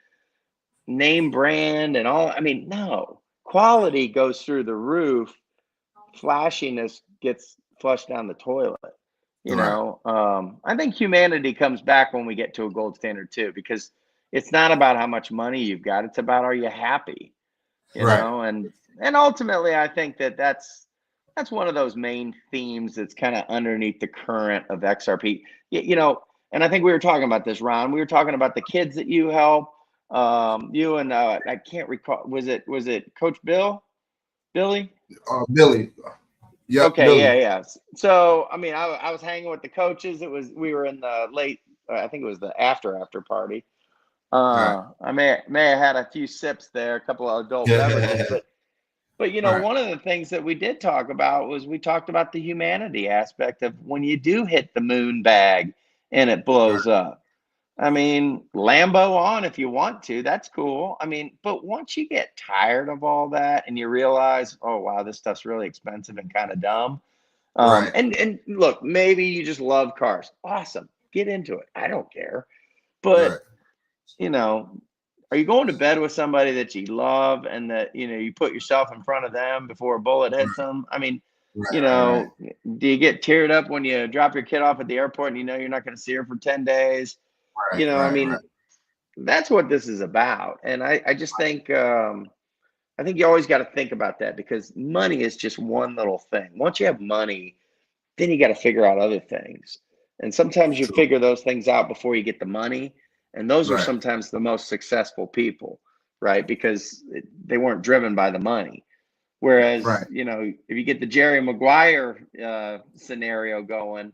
name brand and all. I mean, no, quality goes through the roof. Flashiness gets flushed down the toilet. Right. I think humanity comes back when we get to a gold standard too, because it's not about how much money you've got. It's about, are you happy? Right. And ultimately, I think that's one of those main themes that's kind of underneath the current of XRP. And I think we were talking about this, Ron. We were talking about the kids that you help. You and I can't recall. Was it Coach Billy? Billy. Yep. Okay, Billy. yeah. So, I mean, I was hanging with the coaches. We were in the late, I think it was the after party. Right. I may have had a few sips there, a couple of adult beverages, but Right. one of the things that we did talk about was we talked about the humanity aspect of when you do hit the moon bag and it blows up. I mean, Lambo on if you want to, that's cool. I mean, but once you get tired of all that and you realize, oh wow, this stuff's really expensive and kind of dumb. Right. And look, maybe you just love cars. Awesome. Get into it. I don't care. Right. But, you know, are you going to bed with somebody that you love and that, you put yourself in front of them before a bullet hits them? I mean, Right. Right. do you get teared up when you drop your kid off at the airport and you're not going to see her for 10 days? Right. I Right. Right. mean, that's what this is about. And I just think, I think you always got to think about that, because money is just one little thing. Once you have money, then you got to figure out other things. And sometimes you True. figure those things out before you get the money. And those are Right. sometimes the most successful people, right? Because they weren't driven by the money. Whereas, Right. if you get the Jerry Maguire scenario going,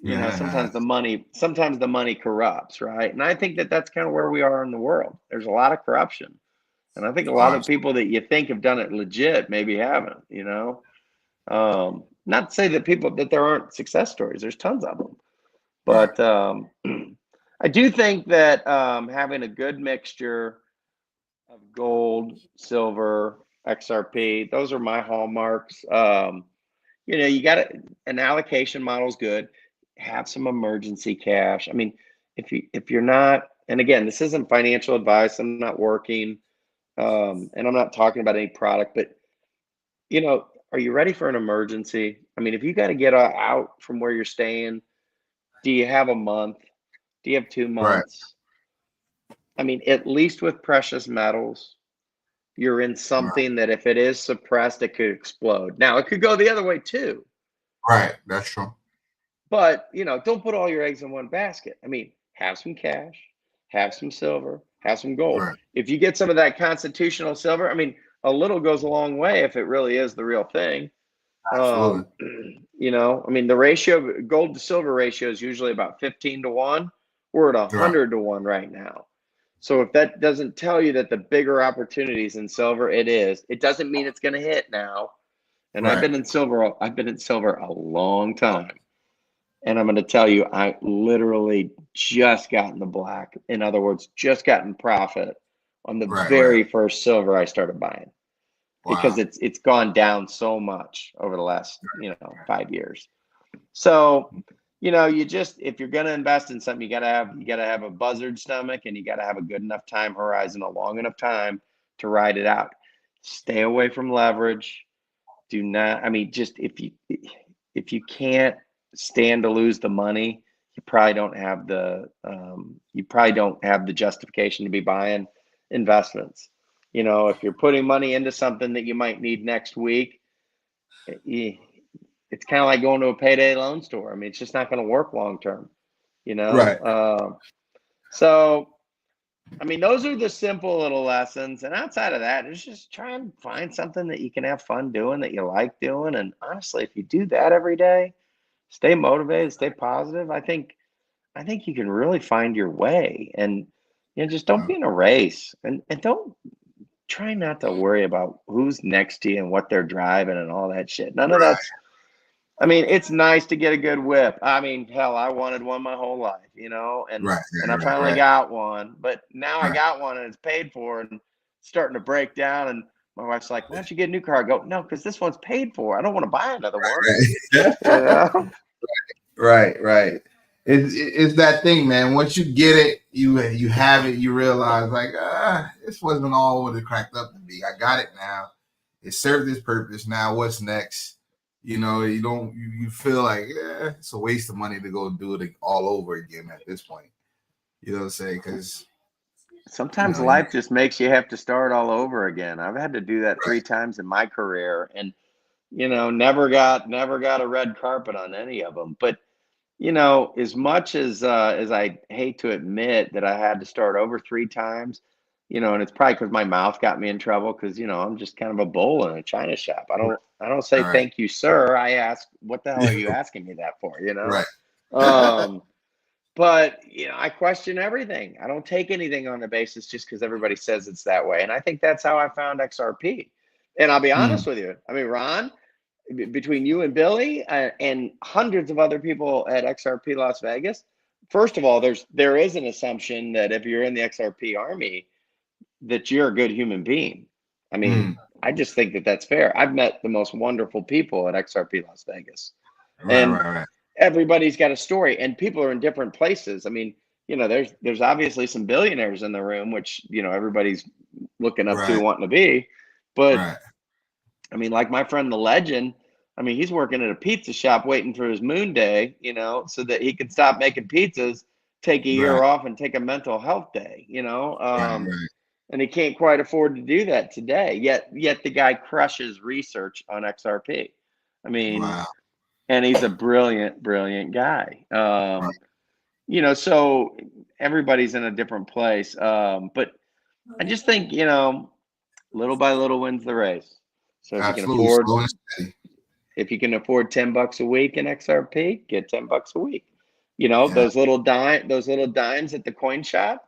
Yeah. sometimes the money corrupts, right? And I think that that's kind of where we are in the world. There's a lot of corruption. And I think a lot of people that you think have done it legit maybe haven't, Not to say that there aren't success stories. There's tons of them. Right. But I do think that having a good mixture of gold, silver, XRP, those are my hallmarks. You got an allocation model is good. Have some emergency cash. I mean, if you're not, and again, this isn't financial advice. I'm not working, and I'm not talking about any product, but are you ready for an emergency? I mean, if you got to get out from where you're staying, do you have a month? Do you have 2 Right. months? I mean, at least with precious metals, you're in something that if it is suppressed, it could explode. Now, it could go the other way too. Right. That's true. But, don't put all your eggs in one basket. I mean, have some cash, have some silver, have some gold. Right. If you get some of that constitutional silver, I mean, a little goes a long way if it really is the real thing. Absolutely. I mean, the ratio, gold to silver ratio is usually about 15 to 1. We're at Right. 100 to 1 right now. So if that doesn't tell you that the bigger opportunities in silver, it is. It doesn't mean it's going to hit now. And Right. I've been in silver a long time. And I'm going to tell you, I literally just got in the black. In other words, just got in profit on the Right. very first silver I started buying, because Wow. it's gone down so much over the last 5 years. So if you're going to invest in something, you got to have a buzzard stomach, and you got to have a good enough time horizon, a long enough time to ride it out. Stay away from leverage. Do not, I mean, just if you can't stand to lose the money, you probably don't have the justification to be buying investments. If you're putting money into something that you might need next week, it's kind of like going to a payday loan store. I mean, it's just not going to work long term, Right. So, I mean, those are the simple little lessons. And outside of that, it's just try and find something that you can have fun doing, that you like doing. And honestly, if you do that every day, stay motivated, stay positive, I think you can really find your way. And just don't be in a race, and don't try not to worry about who's next to you and what they're driving and all that shit. None of Right. that's, I mean, it's nice to get a good whip. I mean, hell, I wanted one my whole life, and Right. I finally Right. got one, but now I Right. got one and it's paid for and it's starting to break down. And my wife's like, "Why don't you get a new car?" I go, "No, because this one's paid for. I don't want to buy another one." Right. Right. Right. It's that thing, man. Once you get it, you have it. You realize, like, this wasn't all what it cracked up to be. I got it now. It served its purpose. Now, what's next? You feel like it's a waste of money to go do it all over again at this point. You know what I'm saying? Because Sometimes life just makes you have to start all over again. I've had to do that 3 times in my career, and never got a red carpet on any of them. But as much as I hate to admit that I had to start over 3 times, and it's probably because my mouth got me in trouble, because I'm just kind of a bull in a china shop. I don't say right, thank you, sir. I ask, what the hell are you asking me that for? right, But I question everything. I don't take anything on the basis just because everybody says it's that way. And I think that's how I found XRP. And I'll be honest with you. I mean, Ron, between you and Billy and hundreds of other people at XRP Las Vegas, first of all, there is an assumption that if you're in the XRP army, that you're a good human being. I mean, I just think that that's fair. I've met the most wonderful people at XRP Las Vegas, and right. everybody's got a story, and people are in different places. I mean, there's obviously some billionaires in the room, which everybody's looking up to, wanting to be, but Right. I mean, like my friend, the legend, I mean, he's working at a pizza shop waiting for his moon day, so that he can stop making pizzas, take a year off, and take a mental health day, Right. and he can't quite afford to do that today. Yet the guy crushes research on XRP. I mean, Wow. and he's a brilliant guy. Right. You know, so everybody's in a different place. But I just think, you know, little by little wins the race. So Absolutely. Slow and steady. if you can afford $10 a week in XRP, get $10 a week. You know, Yeah. those little dimes at the coin shop.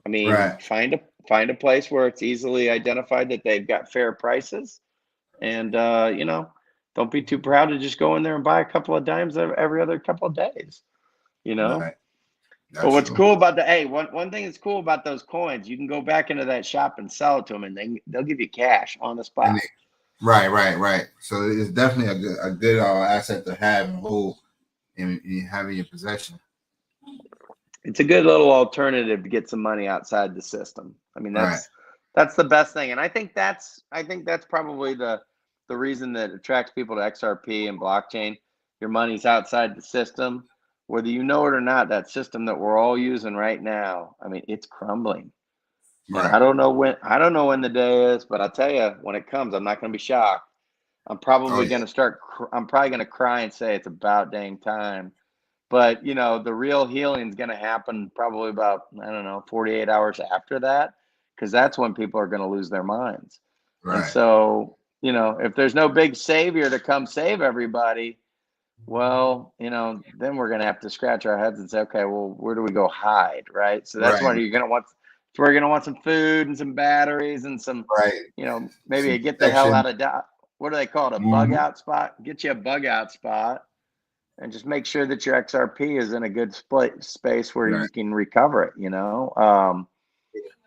I mean, Right. find a place where it's easily identified that they've got fair prices, and you know, don't be too proud to just go in there and buy a couple of dimes every other couple of days. You know. Right. But That's what's true. cool about one thing that's cool about those coins, you can go back into that shop and sell it to them, and they'll give you cash on the spot. Right. So it's definitely a good asset to have and hold and have in your possession. It's a good little alternative to get some money outside the system. I mean, that's the best thing, and I think that's probably the reason that attracts people to XRP and blockchain. Your money's outside the system, whether you know it or not. That system that we're all using right now, I mean, it's crumbling. And Right. I don't know when the day is, but I'll tell you, when it comes, I'm not going to be shocked. I'm probably going to I'm probably going to cry and say it's about dang time. But, you know, the real healing is going to happen probably about, I don't know, 48 hours after that, because that's when people are going to lose their minds. Right. And so, you know, if there's no big savior to come save everybody, well, you know, then we're going to have to scratch our heads and say, okay, well, where do we go hide? Right. So that's when you're going to want, we're going to want some food and some batteries and some, you know, maybe Some get the hell protection. out of, what do they call it? A bug out spot. Get you a bug out spot. And just make sure that your XRP is in a good space where you can recover it, you know.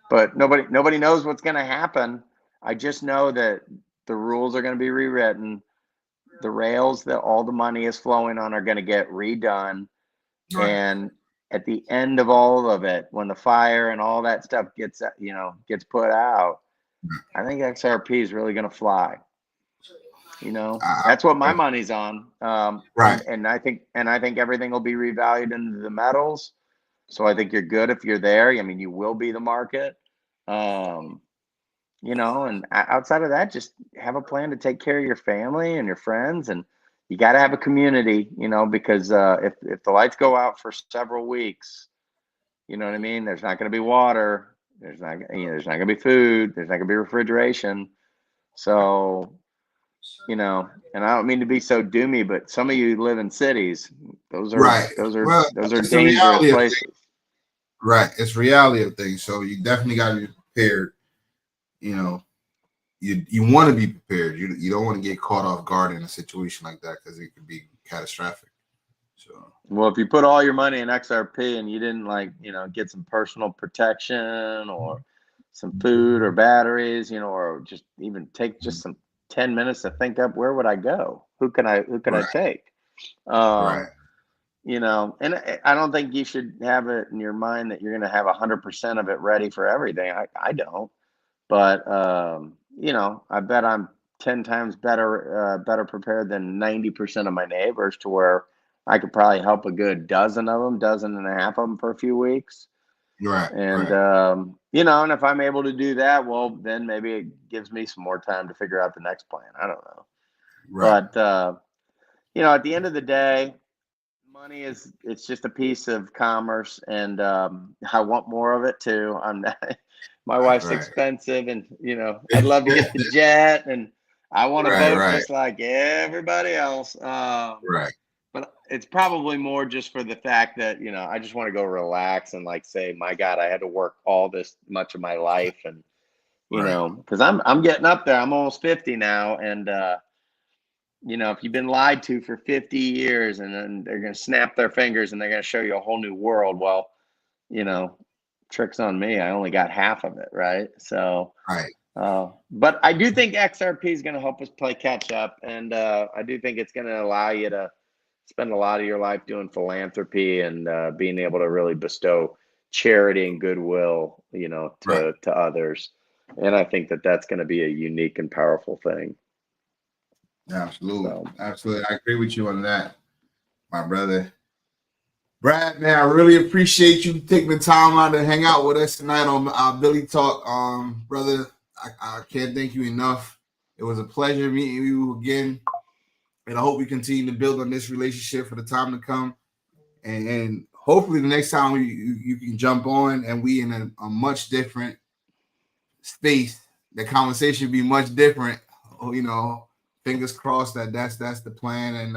But nobody knows what's going to happen. I just know that the rules are going to be rewritten. The rails that all the money is flowing on are going to get redone. Right. And at the end of all of it, when the fire and all that stuff gets put out, I think XRP is really going to fly. You know, that's what my money's on. Right. And I think everything will be revalued into the metals. So I think you're good if you're there. I mean, you will be the market. You know, and outside of that, just have a plan to take care of your family and your friends, and you got to have a community. You know, because if the lights go out for several weeks, you know what I mean. There's not going to be water. There's not going to be food. There's not going to be refrigeration. So. You know, and I don't mean to be so doomy, but some of you live in cities. Those are dangerous places. Right. It's reality of things. So you definitely got to be prepared. You know, you want to be prepared. You don't want to get caught off guard in a situation like that because it could be catastrophic. So well, if you put all your money in XRP and you didn't get some personal protection or some food or batteries, you know, or just even take just some 10 minutes to think up, where would I go? Who can I take? You know, and I don't think you should have it in your mind that you're going to have 100% of it ready for everything. I don't, but you know, I bet I'm 10 times better prepared than 90% of my neighbors, to where I could probably help a good dozen and a half of them for a few weeks. Right. And you know, and if I'm able to do that, well, then maybe it gives me some more time to figure out the next plan. I don't know. Right. But you know, at the end of the day, money it's just a piece of commerce, and I want more of it too. I'm not, my wife's expensive, and you know, I'd love to get the jet, and I want to vote just like everybody else. Right. But it's probably more just for the fact that, you know, I just want to go relax and like say, my God, I had to work all this much of my life. And, you know, because I'm getting up there. I'm almost 50 now. And, you know, if you've been lied to for 50 years and then they're going to snap their fingers and they're going to show you a whole new world. Well, you know, tricks on me. I only got half of it. Right. So, but I do think XRP is going to help us play catch up. And I do think it's going to allow you to spend a lot of your life doing philanthropy and being able to really bestow charity and goodwill, you know, to others. And I think that that's going to be a unique and powerful thing. Absolutely. Absolutely. I agree with you on that, my brother. Brad, man, I really appreciate you taking the time out to hang out with us tonight on Billy Talk. Brother, I can't thank you enough. It was a pleasure meeting you again. And I hope we continue to build on this relationship for the time to come. And hopefully the next time you can jump on and we in a much different space. The conversation be much different. Fingers crossed that's the plan. And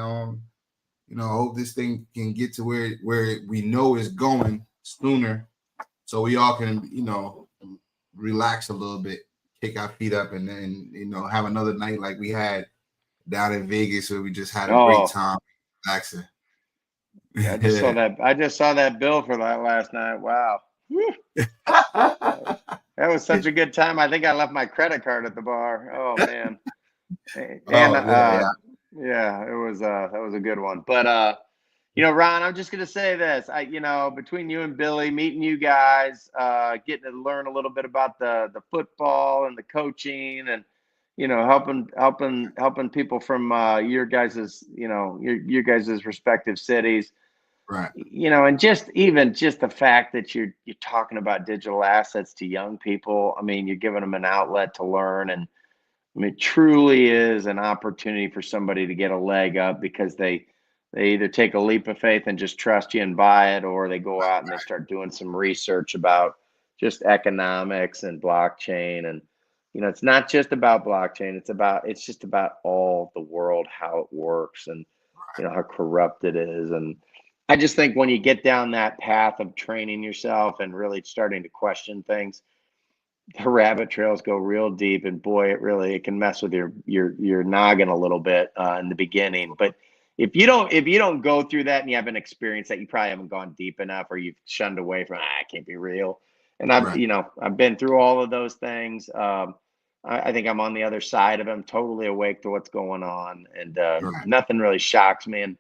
I hope this thing can get to where we know it's going sooner, so we all can, relax a little bit, kick our feet up, and then, have another night like we had down in Vegas where we just had a great time relaxing. Yeah, I just saw that bill for that last night. Wow. That was such a good time. I think I left my credit card at the bar. Oh man. And yeah, it was that was a good one. But Ron, I'm just gonna say this. Between you and Billy, meeting you guys, getting to learn a little bit about the football and the coaching, and helping people from your guys's your guys's respective cities. Right. And just the fact that you're talking about digital assets to young people. I mean, you're giving them an outlet to learn, and I mean, it truly is an opportunity for somebody to get a leg up because they either take a leap of faith and just trust you and buy it, or they go out and they start doing some research about just economics and blockchain. And it's not just about blockchain. It's just about all the world, how it works, and how corrupt it is. And I just think when you get down that path of training yourself and really starting to question things, the rabbit trails go real deep, and boy, it can mess with your noggin a little bit in the beginning. But if you don't go through that and you haven't experienced that, you probably haven't gone deep enough, or you've shunned away from it can't be real. And I've been through all of those things. I think I'm on the other side of them, totally awake to what's going on, and nothing really shocks me. And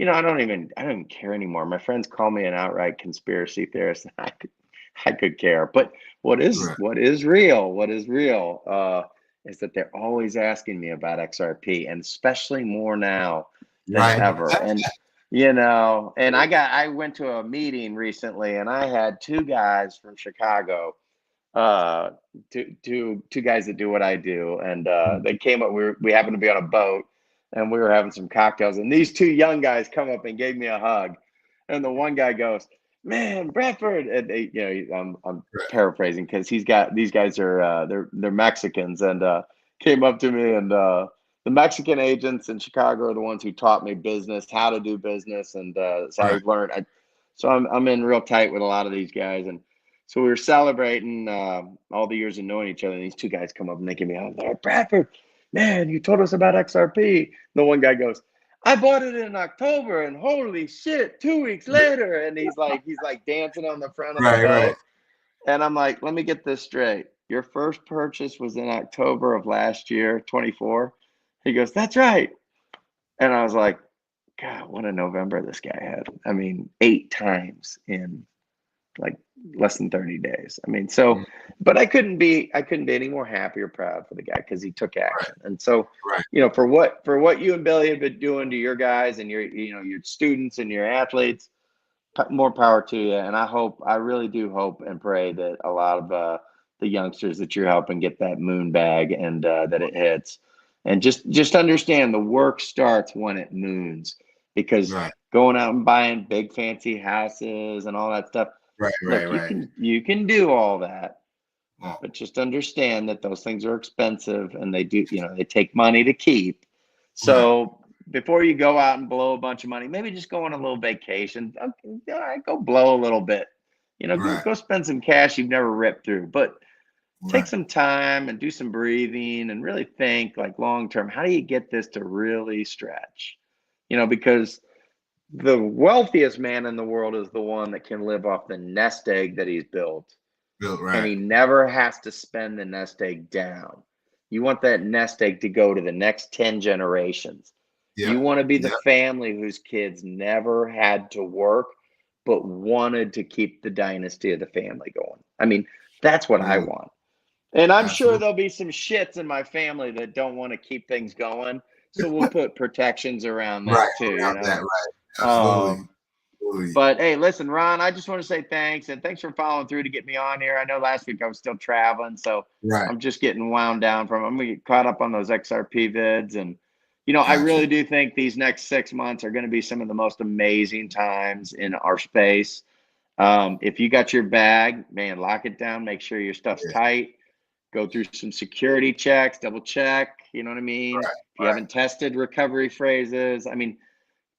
I don't even care anymore. My friends call me an outright conspiracy theorist. I could care. But what is real is that they're always asking me about XRP, and especially more now than ever. And and I went to a meeting recently, and I had two guys from Chicago, two guys that do what I do, and they came up. We happened to be on a boat, and we were having some cocktails, and these two young guys come up and gave me a hug, and the one guy goes, "Man, Bradford," and I'm paraphrasing because these guys are they're Mexicans, and came up to me, and the Mexican agents in Chicago are the ones who taught me business, how to do business, and so I learned. So I'm in real tight with a lot of these guys, and so we were celebrating all the years of knowing each other. And these two guys come up and they give me, "Oh, Bradford, man, you told us about XRP." The one guy goes, "I bought it in October, and holy shit, 2 weeks later." And he's like dancing on the front of the boat. Right. And I'm like, let me get this straight. Your first purchase was in October of last year, 24. He goes, "That's right." And I was like, God, what a November this guy had. I mean, 8 times in like less than 30 days. I mean, so, but I couldn't be any more happy or proud for the guy because he took action. And so, for what you and Billy have been doing to your guys and your students and your athletes, more power to you. And I really do hope and pray that a lot of the youngsters that you're helping get that moon bag, and that it hits. And just understand the work starts when it moons, because going out and buying big fancy houses and all that stuff. You can do all that, but just understand that those things are expensive, and they take money to keep. So before you go out and blow a bunch of money, maybe just go on a little vacation. Go blow a little bit, go spend some cash you've never ripped through, but take some time and do some breathing and really think like long term. How do you get this to really stretch? Because the wealthiest man in the world is the one that can live off the nest egg that he's built. And he never has to spend the nest egg down. You want that nest egg to go to the next 10 generations. You want to be the family whose kids never had to work, but wanted to keep the dynasty of the family going. I mean, that's what I want. And I'm sure there'll be some shits in my family that don't want to keep things going. So we'll put protections around that too. Absolutely. But hey, listen, Ron, I just want to say thanks, and thanks for following through to get me on here. I know last week I was still traveling, so Right. I'm just getting wound down from. I'm gonna get caught up on those XRP vids, and I Gotcha. really do think these next 6 months are going to be some of the most amazing times in our space. If you got your bag, man, lock it down. Make sure your stuff's tight. Go through some security checks, double check. You know what I mean? Right, If you haven't tested recovery phrases, I mean,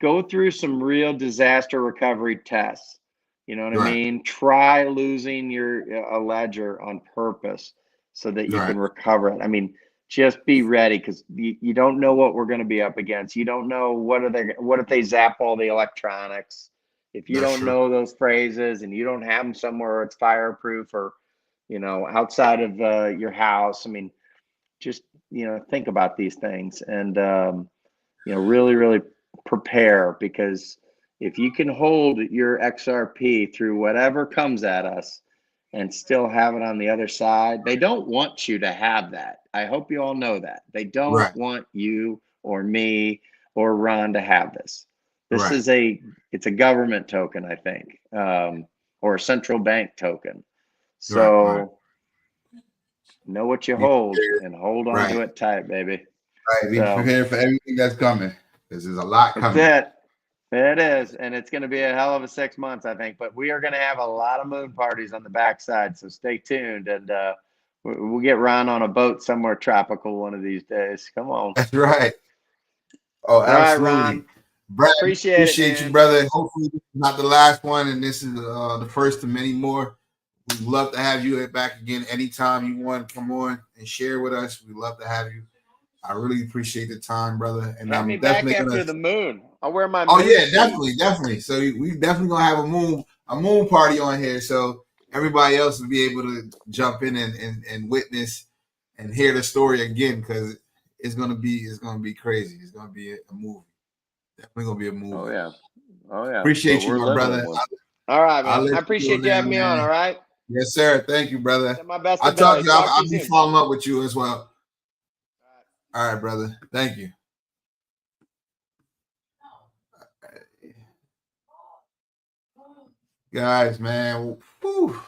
go through some real disaster recovery tests. You know what I Right. mean? Try losing your a ledger on purpose so that you can recover it. I mean, just be ready, because you don't know what we're going to be up against. You don't know what if they zap all the electronics. If you That's don't true. know those phrases and you don't have them somewhere where it's fireproof or outside of your house, I mean, just think about these things and really, really prepare, because if you can hold your XRP through whatever comes at us and still have it on the other side, they don't want you to have that. I hope you all know that. They don't want you or me or Ron to have this. This is it's a government token, I think, or a central bank token. So know what you hold and hold on to it tight, baby. Right. Be prepared for everything that's coming, because there's a lot coming. That's it. It is, and it's going to be a hell of a 6 months, I think. But we are going to have a lot of moon parties on the backside, so stay tuned, and we'll get Ron on a boat somewhere tropical one of these days. Come on. That's right. Oh, absolutely. All right, Ron. Brad, appreciate you, brother. Hopefully, this is not the last one, and this is the first of many more. We'd love to have you back again anytime you want to come on and share with us. We'd love to have you. I really appreciate the time, brother. And I'm definitely back after the moon. I'll wear my moon suit. definitely. So we definitely gonna have a moon party on here, so everybody else will be able to jump in and witness and hear the story again, because it's gonna be crazy. It's gonna be a movie. Definitely gonna be a movie. Oh yeah. Appreciate you, my brother. All right, man. I appreciate you having me on. All right. Yes, sir. Thank you, brother. My best. I'll talk to you. I'll be following up with you as well. All right, brother. Thank you. Guys, man. Whew.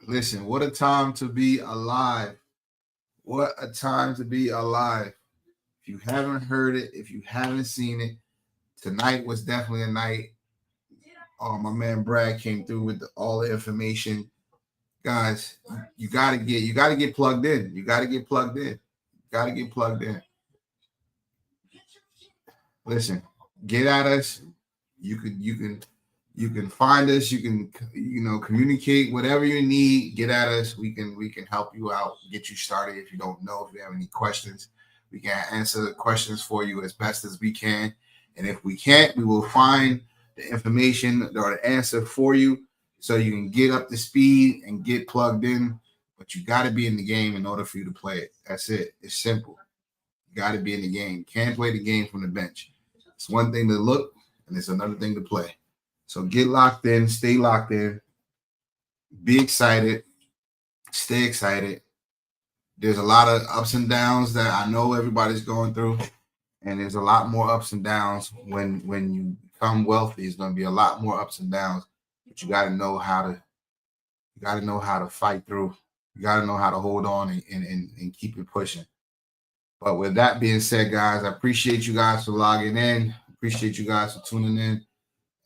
Listen, what a time to be alive. What a time to be alive. If you haven't heard it, if you haven't seen it, tonight was definitely a night. My man Brad came through with all the information. Guys, you gotta get plugged in. You gotta get plugged in. Listen, get at us. You can find us. You can communicate whatever you need. Get at us. We can help you out, get you started. If you don't know, if you have any questions, we can answer the questions for you as best as we can. And if we can't, we will find the information or the answer for you, so you can get up to speed and get plugged in. But you got to be in the game in order for you to play it. That's it. It's simple. You got to be in the game. Can't play the game from the bench. It's one thing to look, and it's another thing to play. So get locked in. Stay locked in. Be excited. Stay excited. There's a lot of ups and downs that I know everybody's going through, and there's a lot more ups and downs when you become wealthy. It's going to be a lot more ups and downs. But you got to know how to fight through. You got to know how to hold on and keep it pushing. But with that being said, guys, I appreciate you guys for logging in. Appreciate you guys for tuning in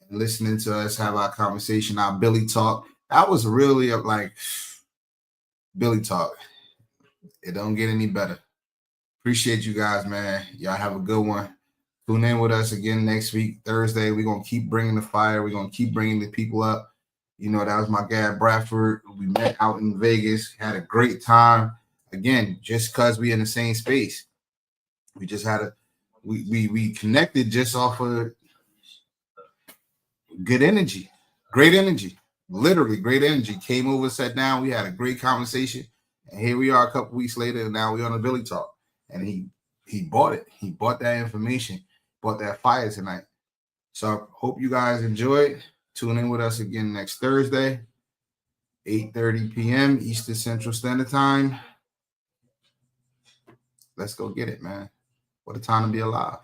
and listening to us have our conversation, our Billi Talk. That was really like Billi Talk. It don't get any better. Appreciate you guys, man. Y'all have a good one. Tune in with us again next week, Thursday. We're going to keep bringing the fire. We're going to keep bringing the people up. That was my guy, Bradford. We met out in Vegas, had a great time. Again, just because we in the same space. We just had we connected just off of good energy, great energy, literally great energy. Came over, sat down. We had a great conversation. And here we are a couple weeks later, and now we're on a Billi Talk. And he bought it. He bought that information, bought that fire tonight. So I hope you guys enjoyed. Tune in with us again next Thursday, 8:30 p.m. Eastern Central Standard Time. Let's go get it, man. What a time to be alive.